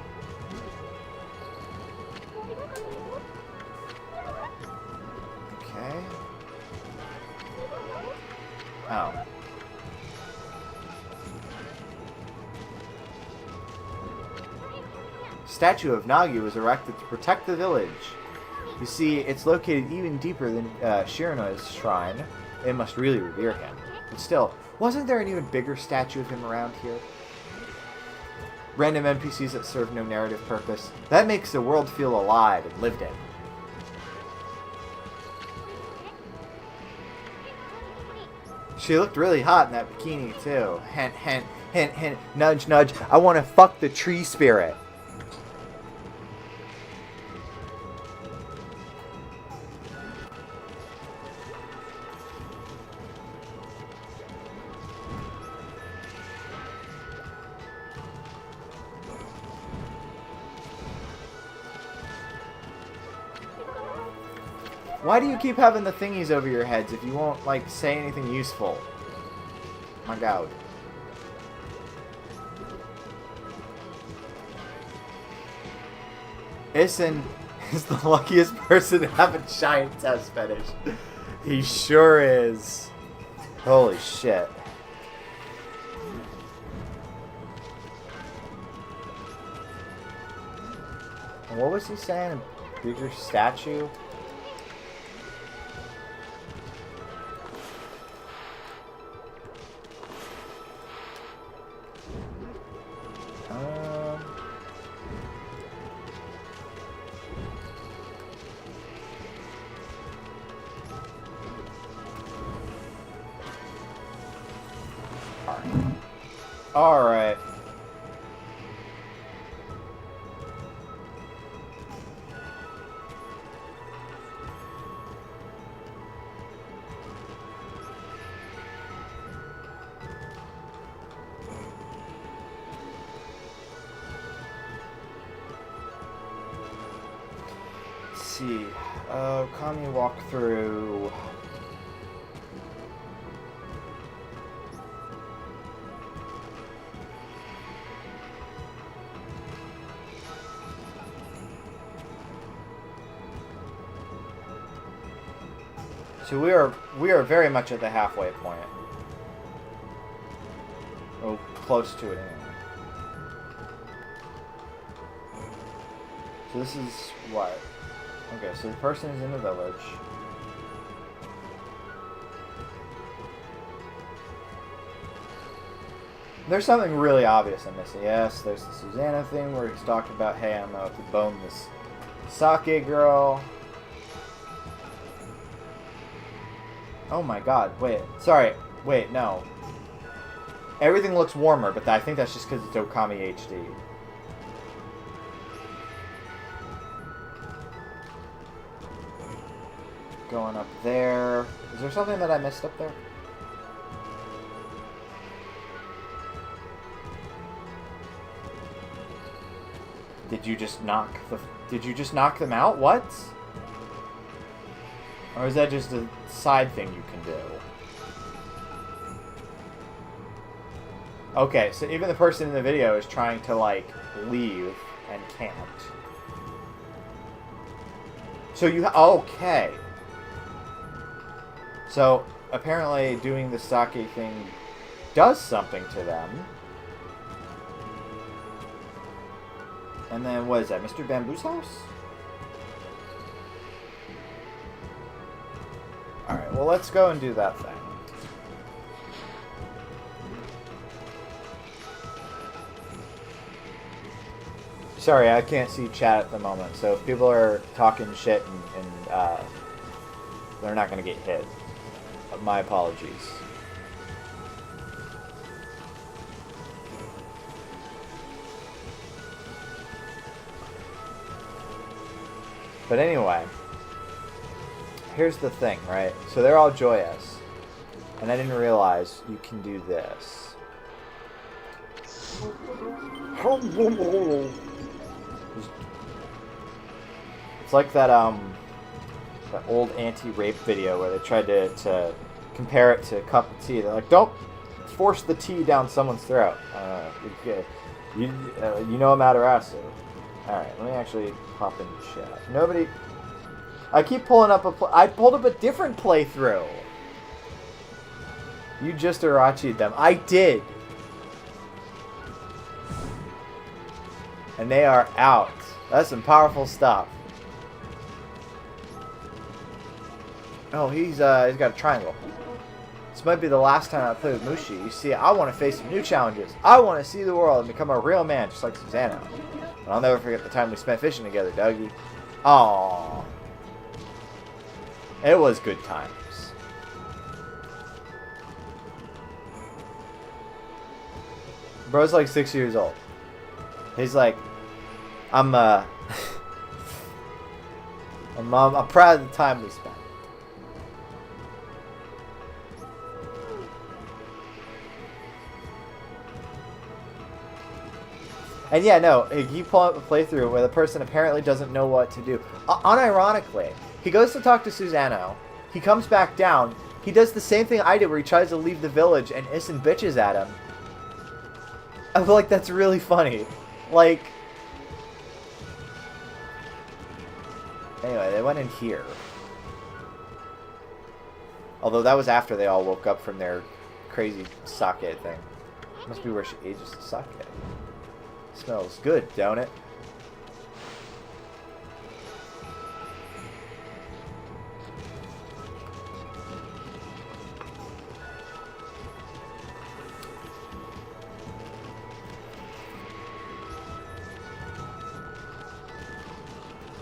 Okay. Oh. Statue of Nagi was erected to protect the village. You see, it's located even deeper than Shirano's shrine. It must really revere him. But still, wasn't there an even bigger statue of him around here? Random NPCs that serve no narrative purpose. That makes the world feel alive and lived in. She looked really hot in that bikini, too. Hint, hint, hint, hint, nudge, nudge. I want to fuck the tree spirit. Why do you keep having the thingies over your heads if you won't, like, say anything useful? My god. Issen is the luckiest person to have a giant test fetish. He sure is. Holy shit. And what was he saying? A bigger statue? Alright. Let's see. Okami walk through. So we are very much at the halfway point. Oh, close to it anyway. So this is what? Okay, so the person is in the village. There's something really obvious I'm missing. Yes, there's the Susanna thing where he's talking about, hey, I'm about to bone this sake girl. Oh my god, wait. Sorry, wait, no. Everything looks warmer, but I think that's just because it's Okami HD. Going up there. Is there something that I missed up there? Did you just knock them out? What? Or is that just a side thing you can do? Okay, so even the person in the video is trying to, like, leave and can't. So you... Okay. So, apparently doing the sake thing does something to them. And then, what is that? Mr. Bamboo's house? Alright, well, let's go and do that thing. Sorry, I can't see chat at the moment, so if people are talking shit and they're not going to get hit. My apologies. But anyway, here's the thing, right? So they're all joyous, and I didn't realize you can do this. It's like that that old anti-rape video where they tried to compare it to a cup of tea. They're like, don't force the tea down someone's throat. You know Amaterasu. Alright, let me actually pop in chat. Nobody... I keep pulling up I pulled up a different playthrough. You just Arachi'd them. I did. And they are out. That's some powerful stuff. Oh, he's got a triangle. This might be the last time I play with Mushi. You see, I want to face some new challenges. I want to see the world and become a real man, just like Susanna. And I'll never forget the time we spent fishing together, Dougie. Aww. It was good times. Bro's like 6 years old. He's like, I'm proud of the time we spent. And yeah, no, you pull up a playthrough where the person apparently doesn't know what to do. Unironically, he goes to talk to Susanna. He comes back down. He does the same thing I did where he tries to leave the village and Issen bitches at him. I feel like that's really funny. Like, Anyway, they went in here. Although that was after they all woke up from their crazy sake thing. Must be where she ages the sake. Smells good, don't it?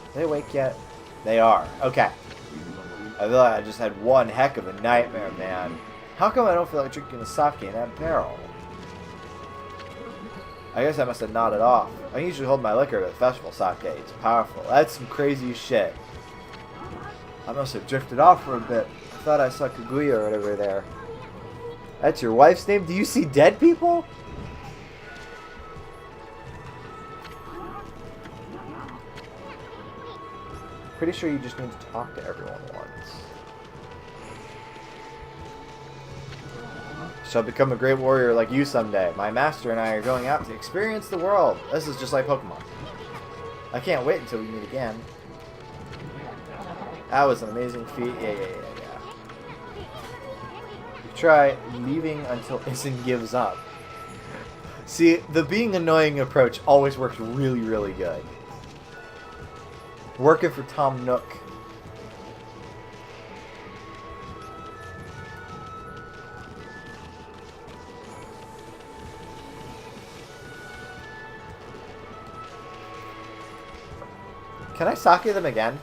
Are they awake yet? They are. Okay. I feel like I just had one heck of a nightmare, man. How come I don't feel like drinking the sake in that barrel? I guess I must have nodded off. I usually hold my liquor at festival sake. It's powerful. That's some crazy shit. I must have drifted off for a bit. I thought I saw Kaguya or whatever there. That's your wife's name? Do you see dead people? Pretty sure you just need to talk to everyone once. Shall become a great warrior like you someday. My master and I are going out to experience the world. This is just like Pokemon. I can't wait until we meet again. That was an amazing feat. Yeah. You try leaving until Isin gives up. See, the being annoying approach always works really, really good. Working for Tom Nook. Can I sake them again?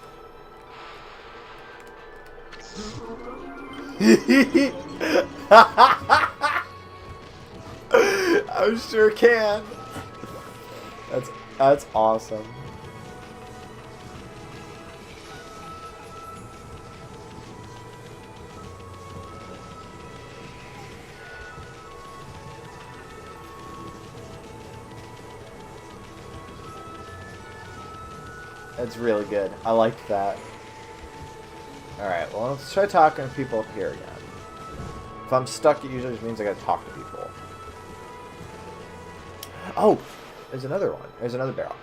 I sure can. That's awesome. That's really good. I liked that. Alright, well, let's try talking to people up here again. If I'm stuck, it usually just means I gotta talk to people. Oh! There's another one. There's another barrel.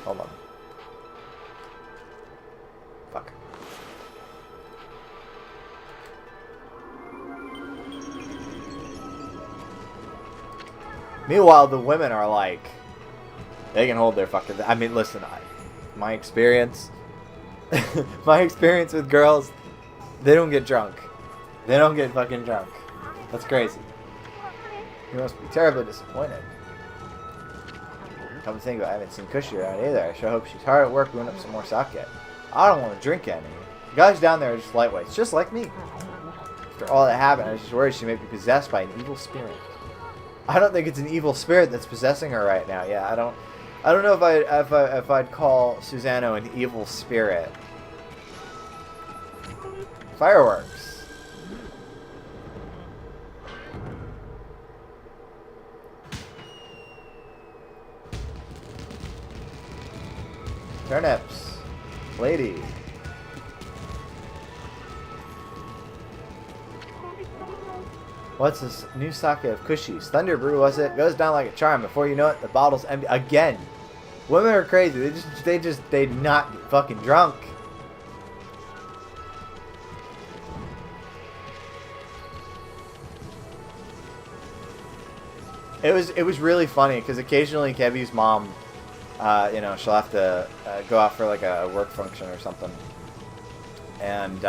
Hold on. Fuck. Meanwhile, the women are like... They can hold their fucking... I mean, listen, my experience... my experience with girls, they don't get drunk. They don't get fucking drunk. That's crazy. You must be terribly disappointed. Come to think of it, I haven't seen Cushy around either. I sure hope she's hard at work brewing up some more sake. I don't want to drink any. The guys down there are just lightweights, just like me. After all that happened, I was just worried she may be possessed by an evil spirit. I don't think it's an evil spirit that's possessing her right now. Yeah, I don't know if I'd call Susano an evil spirit. Fireworks. Turnips. Lady. What's this new sake of Cushies? Thunder Brew, was it? Goes down like a charm. Before you know it, the bottle's empty. Again. Women are crazy. They not get fucking drunk. It was really funny because occasionally Kevy's mom, you know, she'll have to go out for like a work function or something, and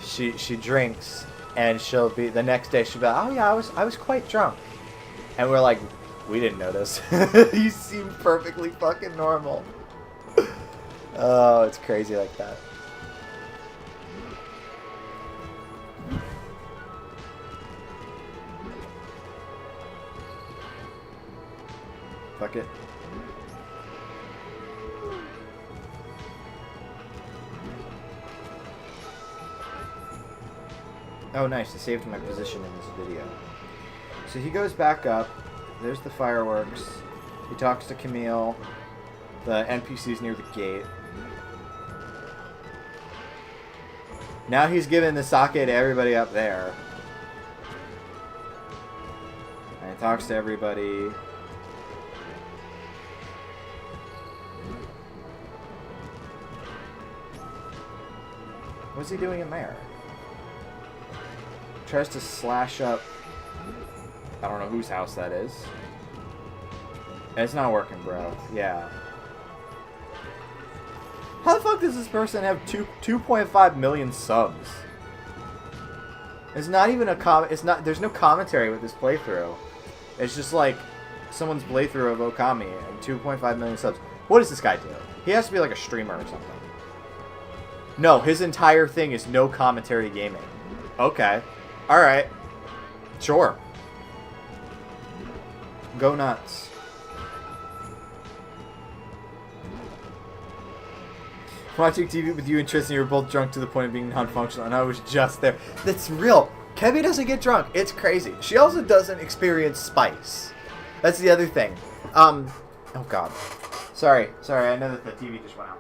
she drinks, and she'll be the next day she'll be like, oh yeah, I was quite drunk, and we're like, we didn't notice. You seem perfectly fucking normal. Oh, it's crazy like that. Fuck it. Oh nice, I saved my position in this video. So he goes back up. There's the fireworks. He talks to Camille. The NPC's near the gate. Now he's giving the sake to everybody up there. And he talks to everybody. What's he doing in there? Tries to slash up... I don't know whose house that is. It's not working, bro. Yeah. How the fuck does this person have 2.5 million subs? It's not even a it's not. There's no commentary with this playthrough. It's just like someone's playthrough of Okami and 2.5 million subs. What does this guy do? He has to be like a streamer or something. No, his entire thing is no commentary gaming. Okay. Alright. Sure. Go nuts. Watching TV with you and Tristan, you were both drunk to the point of being non-functional, and I was just there. That's real. Kevy doesn't get drunk. It's crazy. She also doesn't experience spice. That's the other thing. Oh god. Sorry, I know that the TV just went out.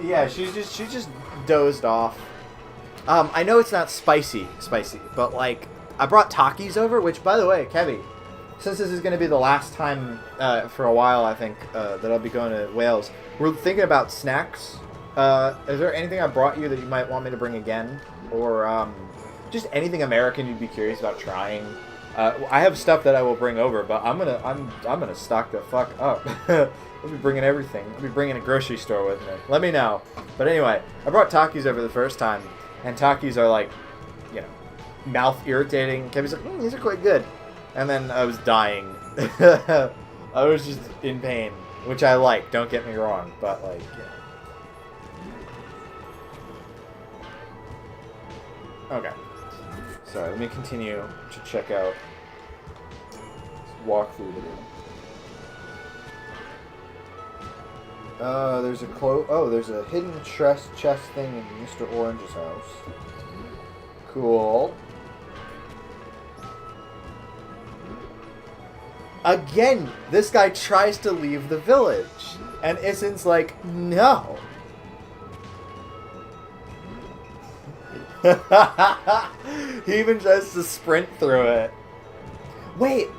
Yeah, she just dozed off. I know it's not spicy, but like I brought Takis over, which by the way, Kevy, since this is going to be the last time for a while, I think that I'll be going to Wales. We're thinking about snacks. Is there anything I brought you that you might want me to bring again, or just anything American you'd be curious about trying? I have stuff that I will bring over, but I'm gonna stock the fuck up. I'll be bringing everything. I'll be bringing a grocery store with me. Let me know. But anyway, I brought Takis over the first time, and Takis are like, you know, mouth irritating. Kevin's like, these are quite good. And then I was dying. I was just in pain, which I like. Don't get me wrong, but like, yeah. Okay. Sorry, let me continue to check out this walkthrough video. There's a hidden chest thing in Mr. Orange's house. Cool. Again, this guy tries to leave the village, and Issen's like, no. He even tries to sprint through it. Wait,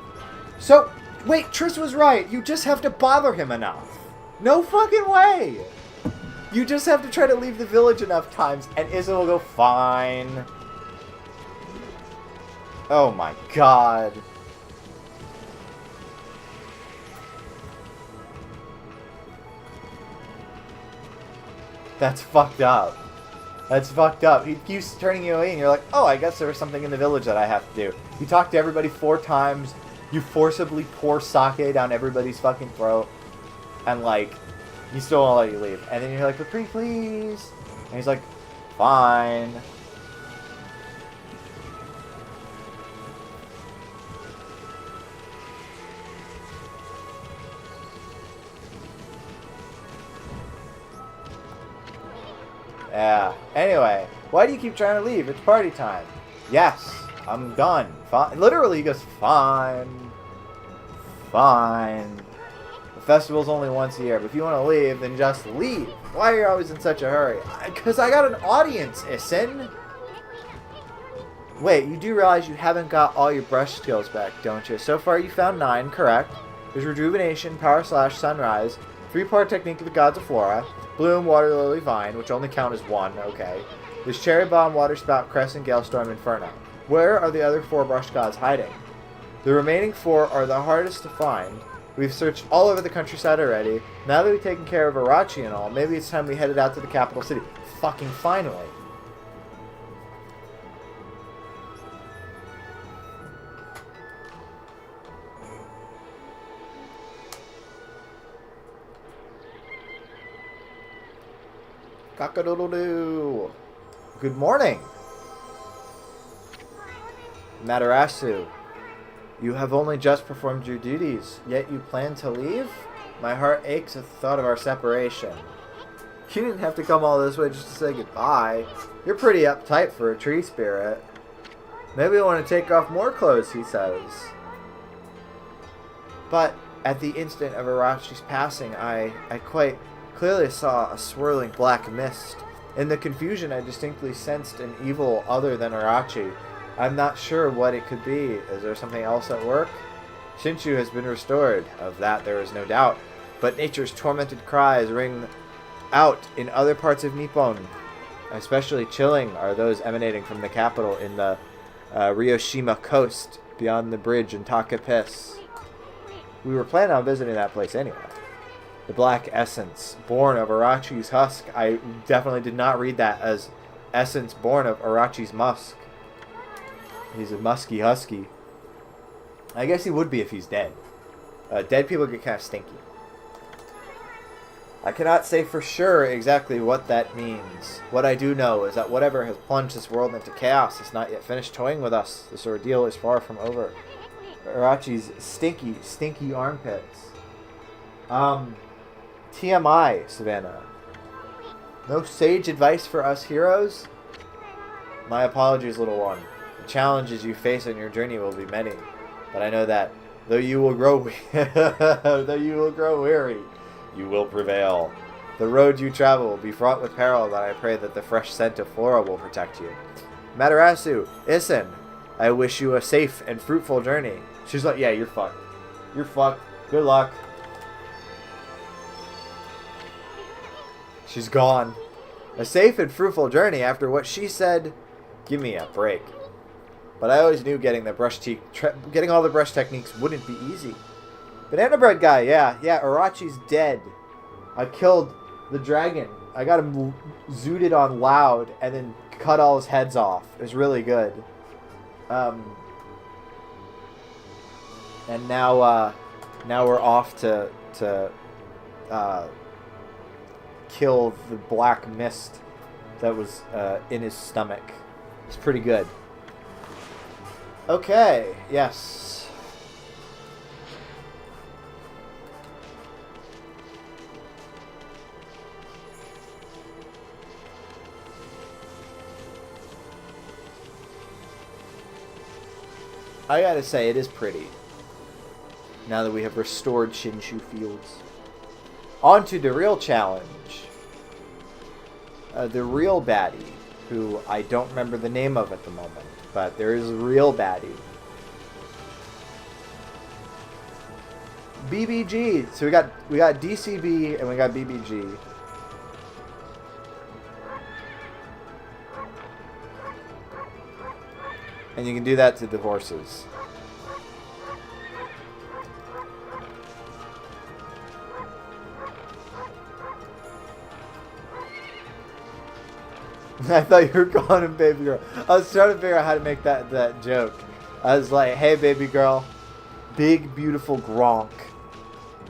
Triss was right. You just have to bother him enough. No fucking way. You just have to try to leave the village enough times, and Isen will go fine. Oh my god. That's fucked up. That's fucked up. He keeps turning you away, and you're like, oh, I guess there was something in the village that I have to do. You talk to everybody 4 times. You forcibly pour sake down everybody's fucking throat. And, like, he still won't let you leave. And then you're like, but pretty please. And he's like, fine. Yeah. Anyway, why do you keep trying to leave? It's party time. Yes, I'm done. Fine. Literally, he goes, fine. Fine. The festival's only once a year, but if you want to leave, then just leave. Why are you always in such a hurry? Because I got an audience, Isen. Wait, you do realize you haven't got all your brush skills back, don't you? So far, you found 9, correct. There's Rejuvenation, Power Slash, Sunrise, 3-part Technique of the Gods of Flora, Bloom, Water Lily, Vine, which only count as 1, okay. There's Cherry Bomb, Water Spout, Crescent, Galestorm, Inferno. Where are the other 4 brush gods hiding? The remaining 4 are the hardest to find. We've searched all over the countryside already. Now that we've taken care of Arachi and all, maybe it's time we headed out to the capital city. Fucking finally. Cock-a-doodle-doo. Good morning. Matarasu. You have only just performed your duties, yet you plan to leave? My heart aches at the thought of our separation. You didn't have to come all this way just to say goodbye. You're pretty uptight for a tree spirit. Maybe I want to take off more clothes, he says. But at the instant of Arachi's passing, I quite clearly saw a swirling black mist. In the confusion, I distinctly sensed an evil other than Arachi. I'm not sure what it could be. Is there something else at work? Shinshu has been restored. Of that there is no doubt. But nature's tormented cries ring out in other parts of Nippon. Especially chilling are those emanating from the capital in the Ryoshima coast beyond the bridge in Takapis. We were planning on visiting that place anyway. The black essence born of Arachi's husk. I definitely did not read that as essence born of Arachi's musk. He's a musky husky. I guess he would be if he's dead. Dead people get kind of stinky. I cannot say for sure exactly what that means. What I do know is that whatever has plunged this world into chaos has not yet finished toying with us. This ordeal is far from over. Arachi's stinky, stinky armpits. TMI, Savannah. No sage advice for us heroes? My apologies, little one. The challenges you face on your journey will be many. But I know that, though you will grow weary, you will prevail. The road you travel will be fraught with peril, but I pray that the fresh scent of flora will protect you. Matarasu, Issen, I wish you a safe and fruitful journey. She's like, yeah, you're fucked. You're fucked. Good luck. She's gone. A safe and fruitful journey after what she said. Give me a break. But I always knew getting all the brush techniques wouldn't be easy. Banana bread guy, yeah, Arachi's dead. I killed the dragon. I got him zooted on loud and then cut all his heads off. It was really good. And now we're off to kill the black mist that was in his stomach. It's pretty good. Okay, yes. I gotta say, it is pretty. Now that we have restored Shinshu Fields. On to the real challenge. The real baddie, who I don't remember the name of at the moment, but there is a real baddie. BBG. So we got DCB and we got BBG. And you can do that to divorces. I thought you were calling him baby girl. I was trying to figure out how to make that joke. I was like, hey baby girl. Big beautiful Gronk.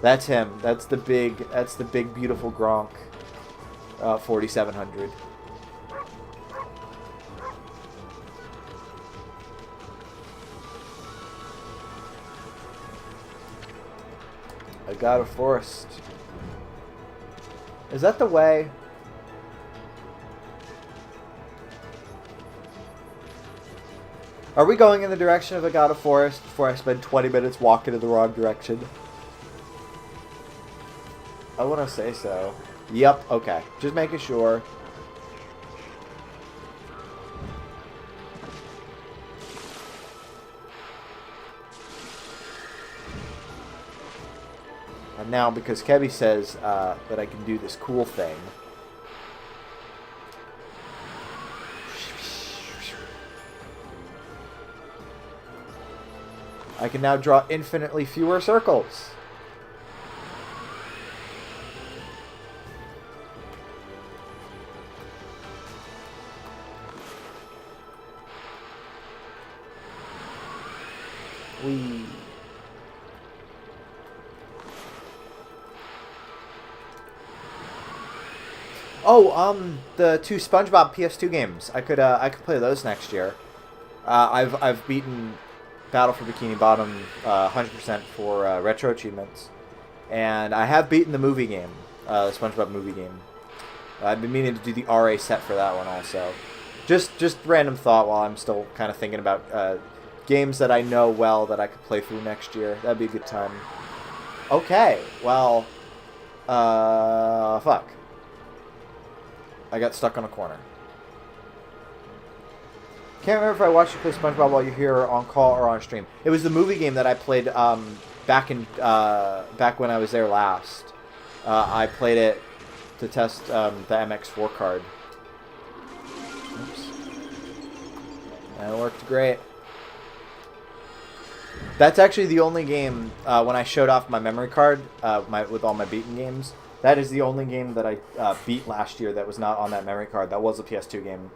That's him. That's the big beautiful Gronk. 4700. I got a forest. Is that the way? Are we going in the direction of Agata Forest before I spend 20 minutes walking in the wrong direction? I want to say so. Yep, okay. Just making sure. And now, because Kebby says that I can do this cool thing. I can now draw infinitely fewer circles. Whee. Oh, the two SpongeBob PS2 games. I could play those next year. I've beaten Battle for Bikini Bottom 100% for retro achievements, and I have beaten the movie game, the SpongeBob movie game. I've been meaning to do the RA set for that one also. Just random thought while I'm still kind of thinking about games that I know well that I could play through next year. That'd be a good time. Okay, well, fuck. I got stuck on a corner. Can't remember if I watched you play SpongeBob while you're here on call or on stream. It was the movie game that I played back when I was there last. I played it to test the MX4 card. Oops. And it worked great. That's actually the only game, when I showed off my memory card with all my beaten games, that is the only game that I beat last year that was not on that memory card. That was a PS2 game.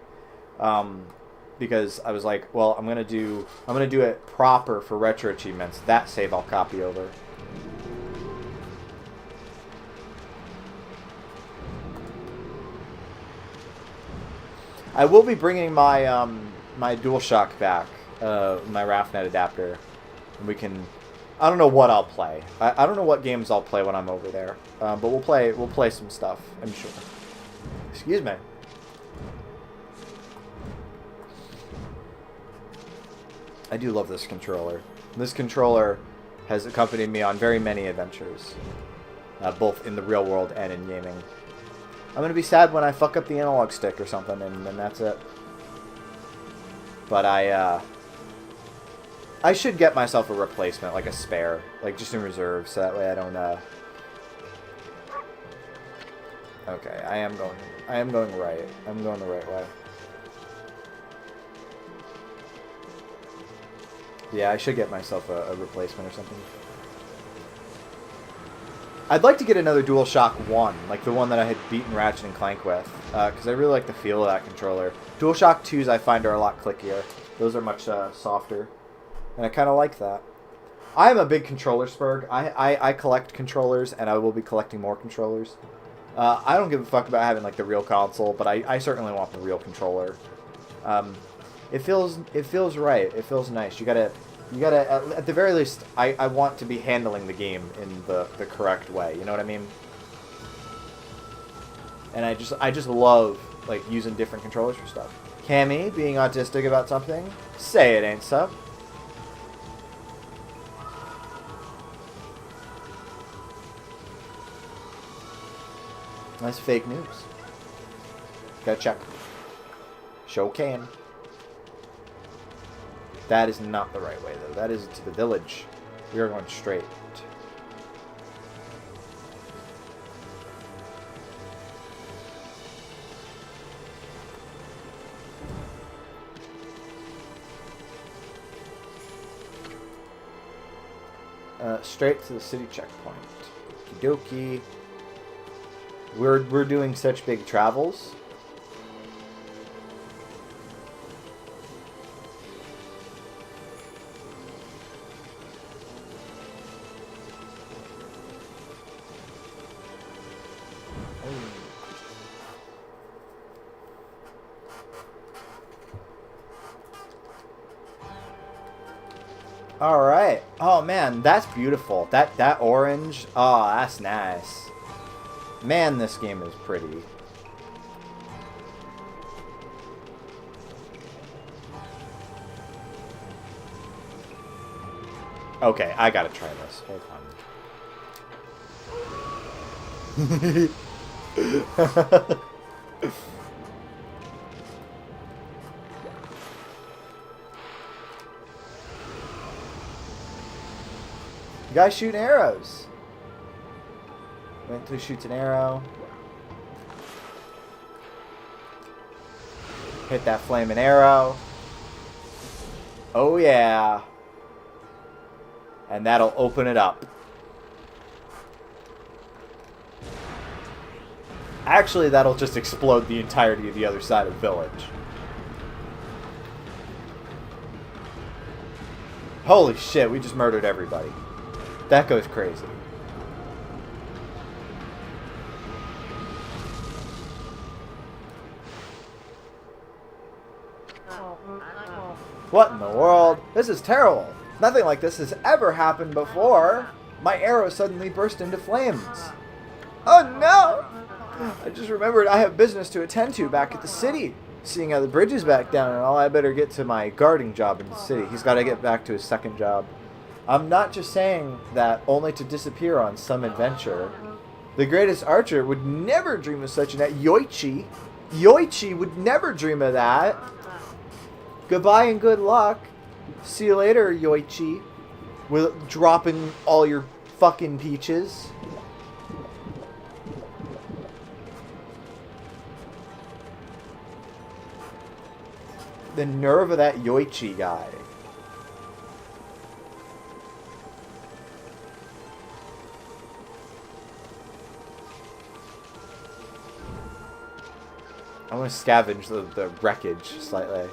Because I was like, well, I'm gonna do it proper for retro achievements. That save I'll copy over. I will be bringing my my DualShock back, my RAFnet adapter. And we can. I don't know what I'll play. I don't know what games I'll play when I'm over there. But we'll play some stuff, I'm sure. Excuse me. I do love this controller. This controller has accompanied me on very many adventures, both in the real world and in gaming. I'm going to be sad when I fuck up the analog stick or something, and then that's it. But I should get myself a replacement, like a spare, like just in reserve, so that way I don't, Okay, I am going right. I'm going the right way. Yeah, I should get myself a replacement or something. I'd like to get another DualShock 1, like the one that I had beaten Ratchet and Clank with, because I really like the feel of that controller. DualShock 2s I find are a lot clickier. Those are much softer, and I kind of like that. I am a big controller spurg. I collect controllers, and I will be collecting more controllers. I don't give a fuck about having like the real console, but I certainly want the real controller. It feels right. It feels nice. You gotta at the very least. I want to be handling the game in the correct way. You know what I mean? And I just love like using different controllers for stuff. Cammy being autistic about something. Say it ain't so. That's fake news. Gotta check. Show can. That is not the right way, though. That is to the village. We are going straight. Straight to the city checkpoint. Okie dokie. We're doing such big travels. All right. Oh man, that's beautiful. That orange. Oh, that's nice. Man, this game is pretty. Okay, I gotta try this. Hold on. The guy's shooting arrows. Went through, shoots an arrow. Hit that flaming arrow. Oh yeah. And that'll open it up. Actually, that'll just explode the entirety of the other side of the village. Holy shit, we just murdered everybody. That goes crazy. What in the world? This is terrible. Nothing like this has ever happened before. My arrow suddenly burst into flames. Oh no! I just remembered I have business to attend to back at the city. Seeing how the bridge is back down and all, I better get to my guarding job in the city. He's got to get back to his second job. I'm not just saying that only to disappear on some adventure. The greatest archer would never dream of such an act. Yoichi would never dream of that. Goodbye and good luck. See you later, Yoichi. With dropping all your fucking peaches. The nerve of that Yoichi guy. I want to scavenge the wreckage slightly.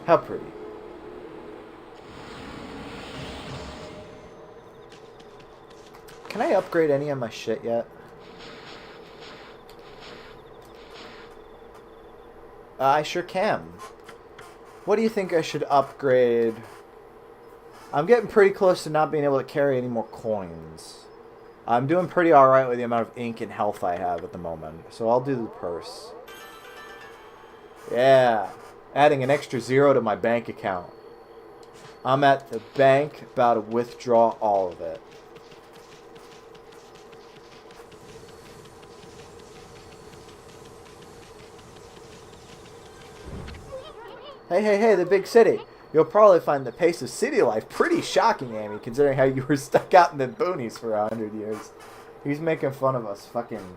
How pretty. Can I upgrade any of my shit yet? I sure can. What do you think I should upgrade? I'm getting pretty close to not being able to carry any more coins. I'm doing pretty alright with the amount of ink and health I have at the moment. So I'll do the purse. Yeah. Adding an extra 0 to my bank account. I'm at the bank about to withdraw all of it. Hey, the big city. You'll probably find the pace of city life pretty shocking, Amy, considering how you were stuck out in the boonies for 100 years. He's making fun of us fucking,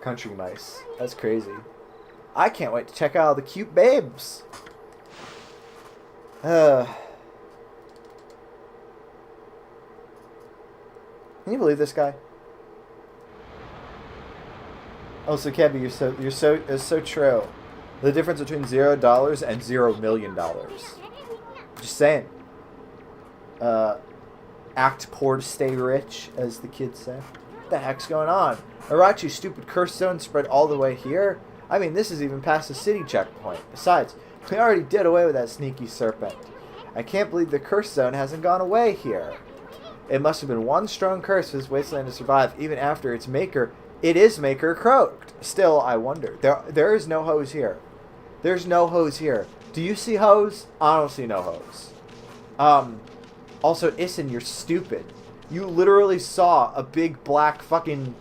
country mice. That's crazy. I can't wait to check out all the cute babes. Can you believe this guy? Oh, so Kevin, it's so true. The difference between $0 and $0 million. Just saying. Act poor to stay rich, as the kids say. What the heck's going on? Arachi's stupid curse zone spread all the way here? I mean, this is even past the city checkpoint. Besides, we already did away with that sneaky serpent. I can't believe the curse zone hasn't gone away here. It must have been one strong curse for this wasteland to survive, even after its maker... Its maker croaked. Still, I wonder. There is no hose here. There's no hose here. Do you see hose? I don't see no hose. Also, Issen, you're stupid. You literally saw a big black fucking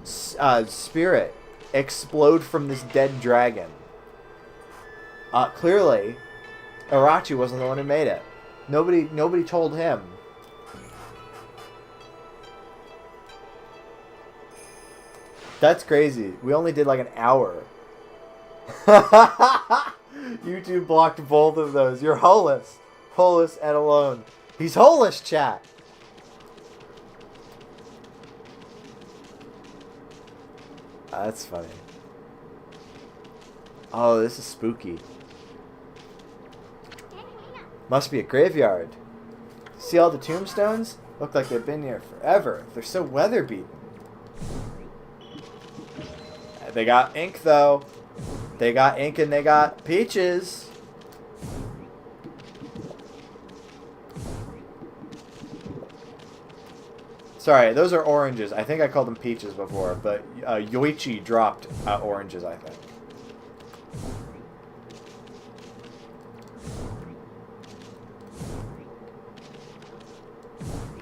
spirit explode from this dead dragon. Clearly, Arachi wasn't the one who made it. Nobody told him. That's crazy. We only did like an hour. YouTube blocked both of those. You're holeless. Holeless and alone. He's holeless, chat. That's funny. Oh, this is spooky. Must be a graveyard. See all the tombstones? Look like they've been here forever. They're so weather-beaten. They got ink, though. They got ink and they got peaches. Sorry, those are oranges. I think I called them peaches before, but Yoichi dropped oranges, I think.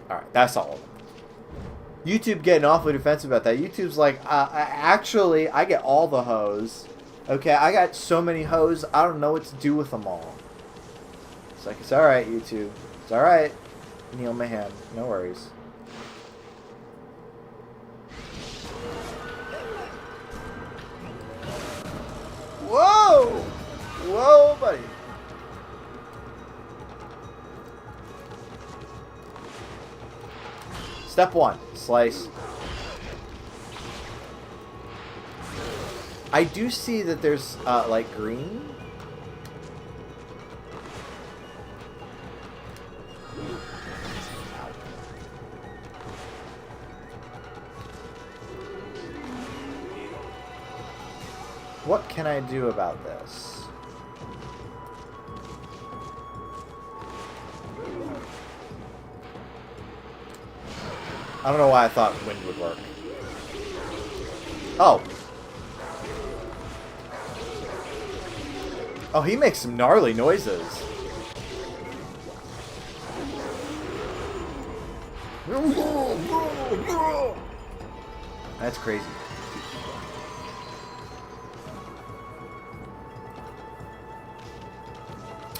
Alright, that's all of them. YouTube getting awfully defensive about that. YouTube's like, actually, I get all the hoes. Okay, I got so many hoes, I don't know what to do with them all. It's like, it's alright, YouTube. It's alright. Neil Mahan. No worries. Whoa! Whoa, buddy. Step 1. Slice. I do see that there's, like, green. What can I do about this? I don't know why I thought wind would work. Oh. Oh, he makes some gnarly noises. That's crazy.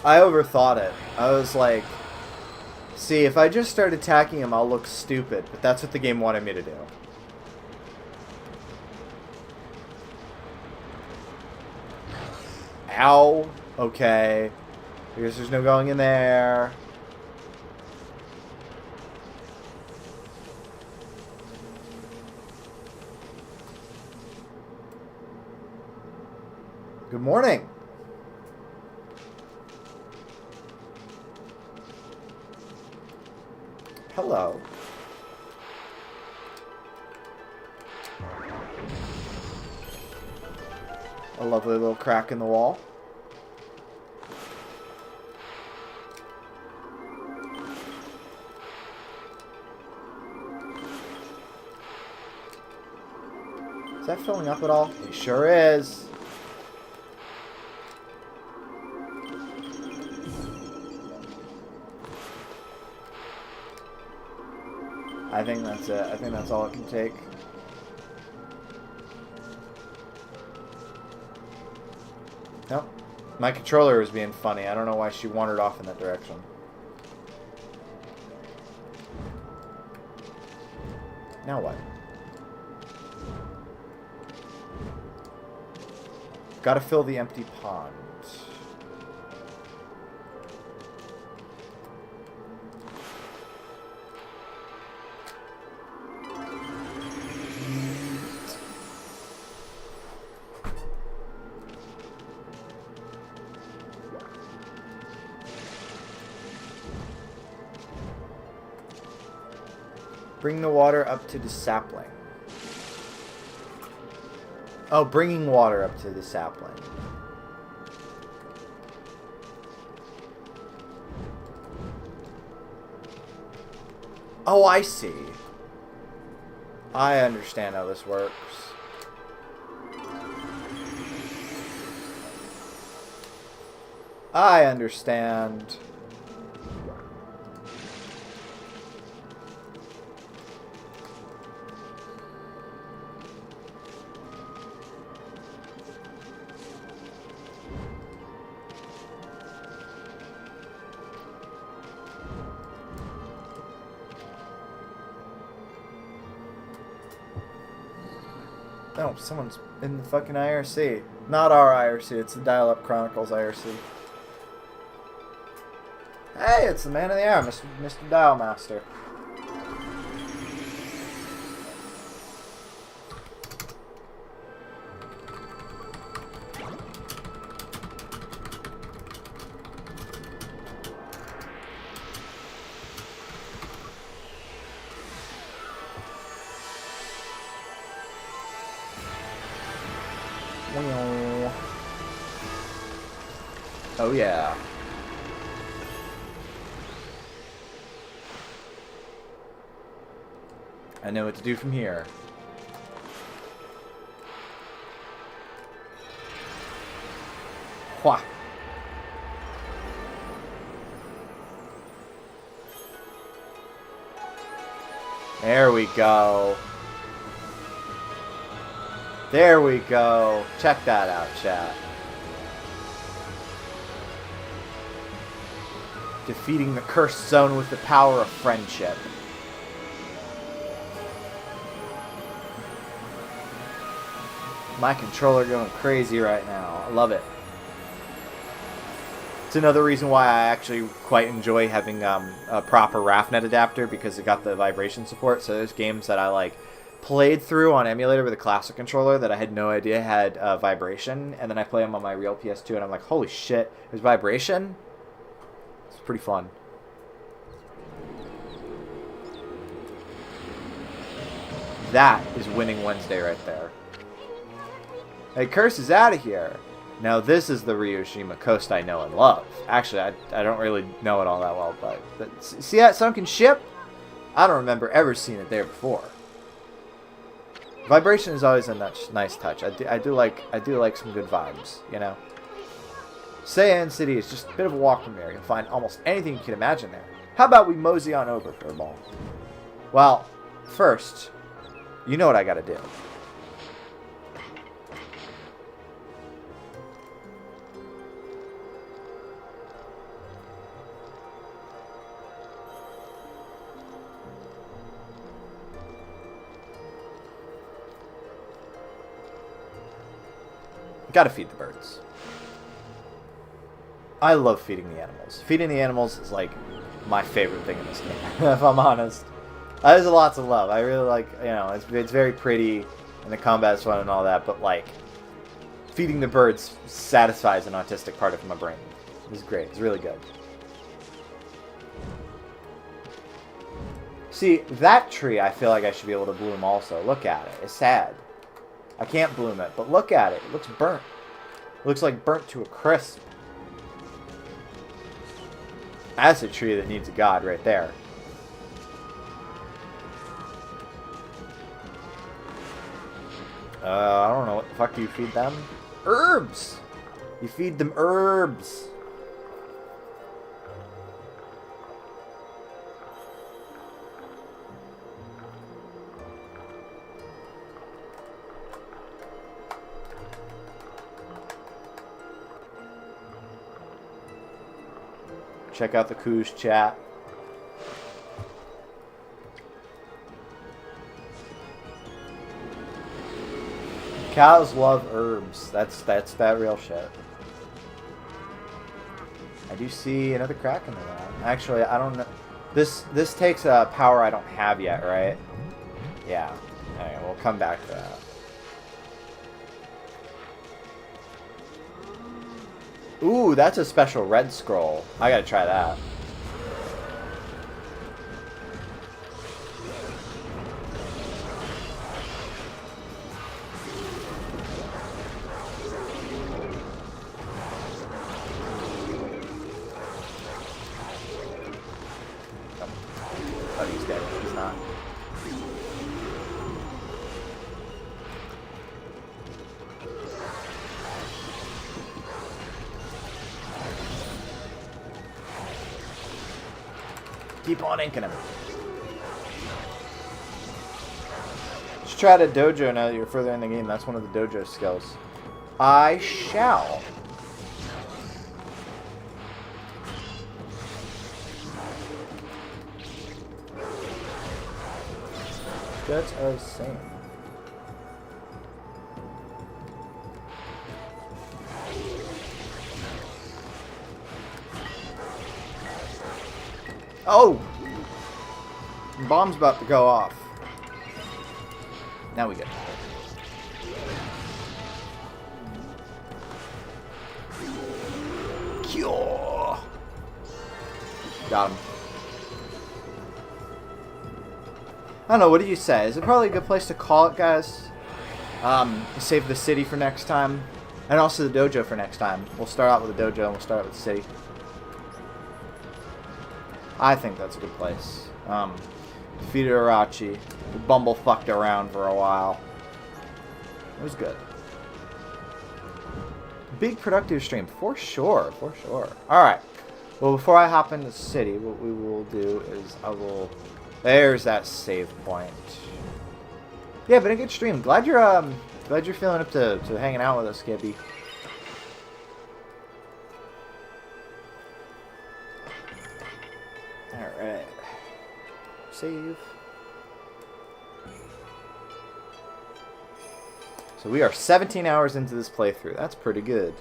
I overthought it. I was like, see, if I just start attacking him, I'll look stupid. But that's what the game wanted me to do. Ow. Okay. I guess there's no going in there. Good morning. Hello. A lovely little crack in the wall. Is that filling up at all? It sure is. I think that's it. I think that's all it can take. Nope. My controller was being funny. I don't know why she wandered off in that direction. Now what? Gotta fill the empty pond. Bring the water up to the sapling. Oh, bringing water up to the sapling. Oh, I see. I understand how this works. I understand. Oh, someone's in the fucking IRC. Not our IRC, it's the Dial-Up Chronicles IRC. Hey, it's the man of the hour, Mr. Dial Master. Oh yeah. I know what to do from here. Wha. There we go. There we go. Check that out, chat. Defeating the cursed zone with the power of friendship. My controller going crazy right now. I love it. It's another reason why I actually quite enjoy having a proper RAFnet adapter, because it got the vibration support. So there's games that I like played through on emulator with a classic controller that I had no idea had vibration, and then I play them on my real PS2 and I'm like, holy shit, there's vibration? It's pretty fun. That is winning Wednesday right there. Hey, Curse is out of here. Now this is the Ryoshima coast I know and love. Actually, I don't really know it all that well, but see that sunken ship? I don't remember ever seeing it there before. Vibration is always a nice touch. I do like some good vibes, you know. Seiyan City is just a bit of a walk from here. You'll find almost anything you can imagine there. How about we mosey on over for a ball? Well, first, you know what I gotta do. Gotta feed the birds. I love feeding the animals. Feeding the animals is like my favorite thing in this game, if I'm honest. There's lots of love. I really like, you know, it's very pretty and the combat's fun and all that, but like feeding the birds satisfies an autistic part of my brain. It's great. It's really good. See, that tree I feel like I should be able to bloom also. Look at it. It's sad. I can't bloom it, but look at it. It looks burnt. It looks like burnt to a crisp. That's a tree that needs a god right there. I don't know what the fuck do you feed them? Herbs! You feed them herbs. Check out the Coos chat. Cows love herbs. That's that real shit. I do see another crack in the wall. Actually, I don't know. This takes a power I don't have yet, right? Yeah. Alright, we'll come back to that. Ooh, that's a special red scroll. I gotta try that. Oh, he's dead. He's not. Keep on inking him. Just try to dojo now that you're further in the game. That's one of the dojo skills. I shall. That's what I was saying. Oh! Bomb's about to go off. Now we get it. Cure! Got him. I don't know, what do you say? Is it probably a good place to call it, guys? Save the city for next time. And also the dojo for next time. We'll start out with the dojo and we'll start out with the city. I think that's a good place. Defeated Arachi. The Bumble fucked around for a while. It was good. Big productive stream. For sure. For sure. Alright. Well, before I hop into the city, what we will do is I will... There's that save point. Yeah, but a good stream. Glad you're feeling up to hanging out with us, Gibby. Alright. Save. So we are 17 hours into this playthrough. That's pretty good.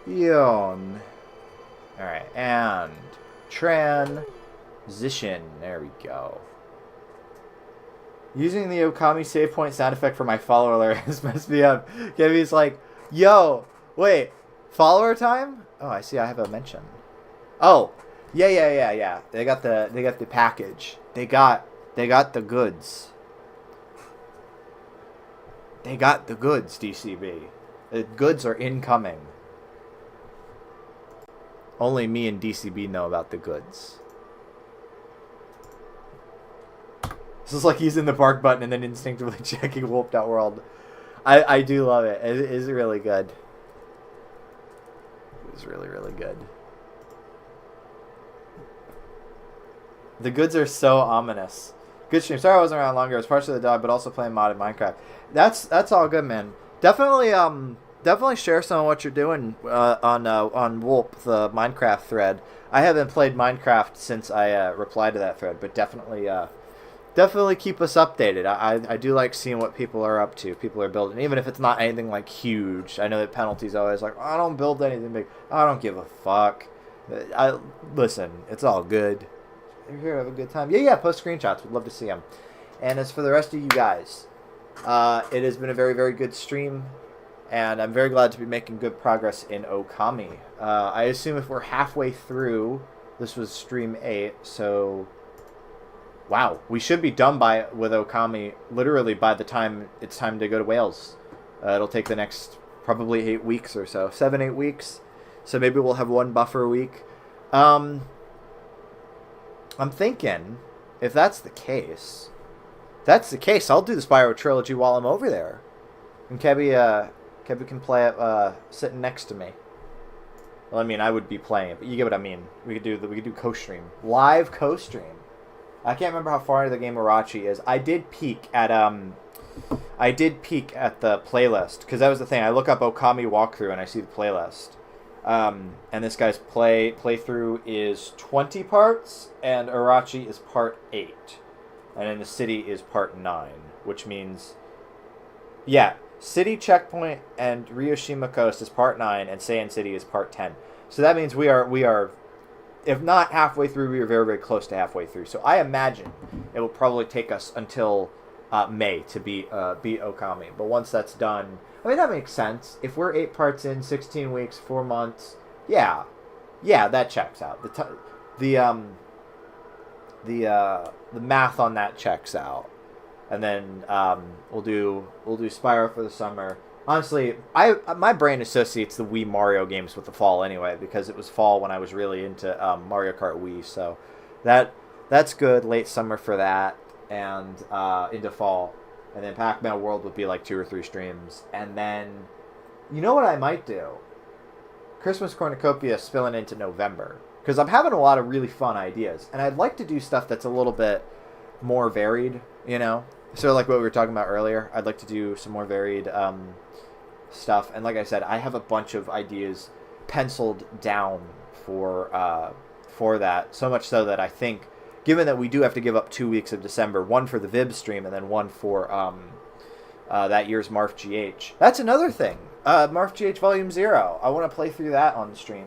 Yon. Alright, and transition. There we go. Using the Okami save point sound effect for my follower alert has messed me up. Gabby's like, yo, wait, follower time? Oh, I see I have a mention. Oh, yeah. They got the package. They got the goods. They got the goods, DCB. The goods are incoming. Only me and DCB know about the goods. This is like using the bark button and then instinctively checking Wolf.world. I do love it. It is really good. It's really, really good. The goods are so ominous. Good stream. Sorry I wasn't around longer. I was partially the dog, but also playing modded Minecraft. That's all good, man. Definitely share some of what you're doing on Wolp, the Minecraft thread. I haven't played Minecraft since I replied to that thread, but definitely keep us updated. I do like seeing what people are up to. People are building, even if it's not anything like huge. I know that Penalty's always like, I don't build anything big. I don't give a fuck. Listen, it's all good. You're here to have a good time. Yeah, post screenshots. We'd love to see them. And as for the rest of you guys, it has been a very, very good stream. And I'm very glad to be making good progress in Okami. I assume if we're halfway through, this was stream 8, so... Wow, we should be done with Okami literally by the time it's time to go to Wales. It'll take the next probably 8 weeks or so. 7-8 weeks. So maybe we'll have one buffer a week. I'm thinking, if that's the case, I'll do the Spyro trilogy while I'm over there. And Kebby can play it sitting next to me. Well, I mean, I would be playing it, but you get what I mean. We could do co-stream. Live co-stream. I can't remember how far into the game Irachi is. I did peek at the playlist, because that was the thing. I look up Okami walkthrough and I see the playlist. And this guy's playthrough is 20 parts, and Irachi is part 8. And then the city is part 9, which means... Yeah, City Checkpoint and Ryoshima Coast is part 9, and Seiyan City is part 10. So that means we are, if not halfway through, we are very, very close to halfway through. So I imagine it will probably take us until May to beat Okami. But once that's done... I mean, that makes sense. If we're 8 parts in, 16 weeks, 4 months, yeah, that checks out. The math on that checks out, and then we'll do Spyro for the summer. Honestly, my brain associates the Wii Mario games with the fall anyway, because it was fall when I was really into Mario Kart Wii. So that's good. Late summer for that, and into fall. And then Pac-Man World would be like 2 or 3 streams. And then, you know what I might do? Christmas Cornucopia spilling into November. Because I'm having a lot of really fun ideas. And I'd like to do stuff that's a little bit more varied, you know? Sort of like what we were talking about earlier. I'd like to do some more varied stuff. And like I said, I have a bunch of ideas penciled down for that. So much so that I think... Given that we do have to give up 2 weeks of December, one for the Vib stream and then one for that year's Marf GH. That's another thing. Marf GH Volume 0. I want to play through that on the stream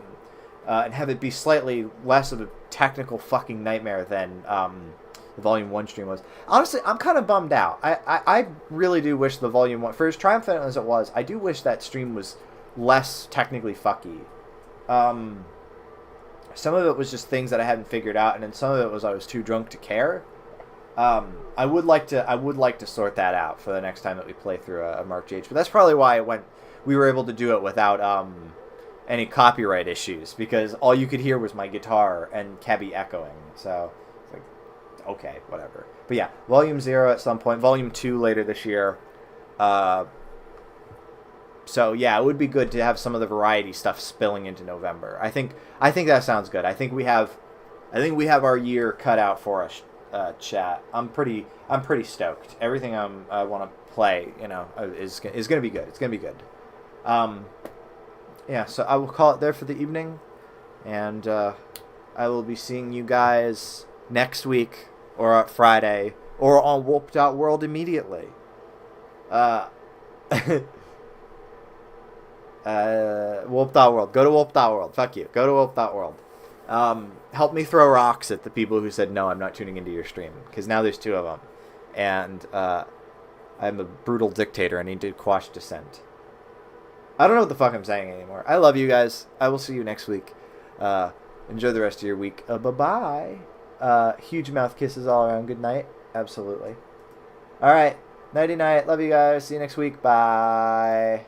and have it be slightly less of a technical fucking nightmare than the Volume 1 stream was. Honestly, I'm kind of bummed out. I really do wish the Volume 1, for as triumphant as it was, I do wish that stream was less technically fucky. Some of it was just things that I hadn't figured out, and then some of it was I was too drunk to care. I would like to sort that out for the next time that we play through a Mark GH. But that's probably why we were able to do it without any copyright issues, because all you could hear was my guitar and Kebby echoing. So it's like, okay, whatever. But yeah, Volume 0 at some point, Volume 2 later this year. So yeah, it would be good to have some of the variety stuff spilling into November. I think that sounds good. I think we have our year cut out for us, chat. I'm pretty stoked. Everything I want to play, you know, is gonna be good. It's gonna be good. Yeah. So I will call it there for the evening, and I will be seeing you guys next week or on Friday or on Wolp.world immediately. Wolp.world. Go to Wolp.world. Fuck you. Go to Wolp.world. Help me throw rocks at the people who said, no, I'm not tuning into your stream. Because now there's 2 of them. And I'm a brutal dictator. I need to quash dissent. I don't know what the fuck I'm saying anymore. I love you guys. I will see you next week. Enjoy the rest of your week. Bye-bye. Huge mouth kisses all around. Good night. Absolutely. All right. Nighty-night. Love you guys. See you next week. Bye.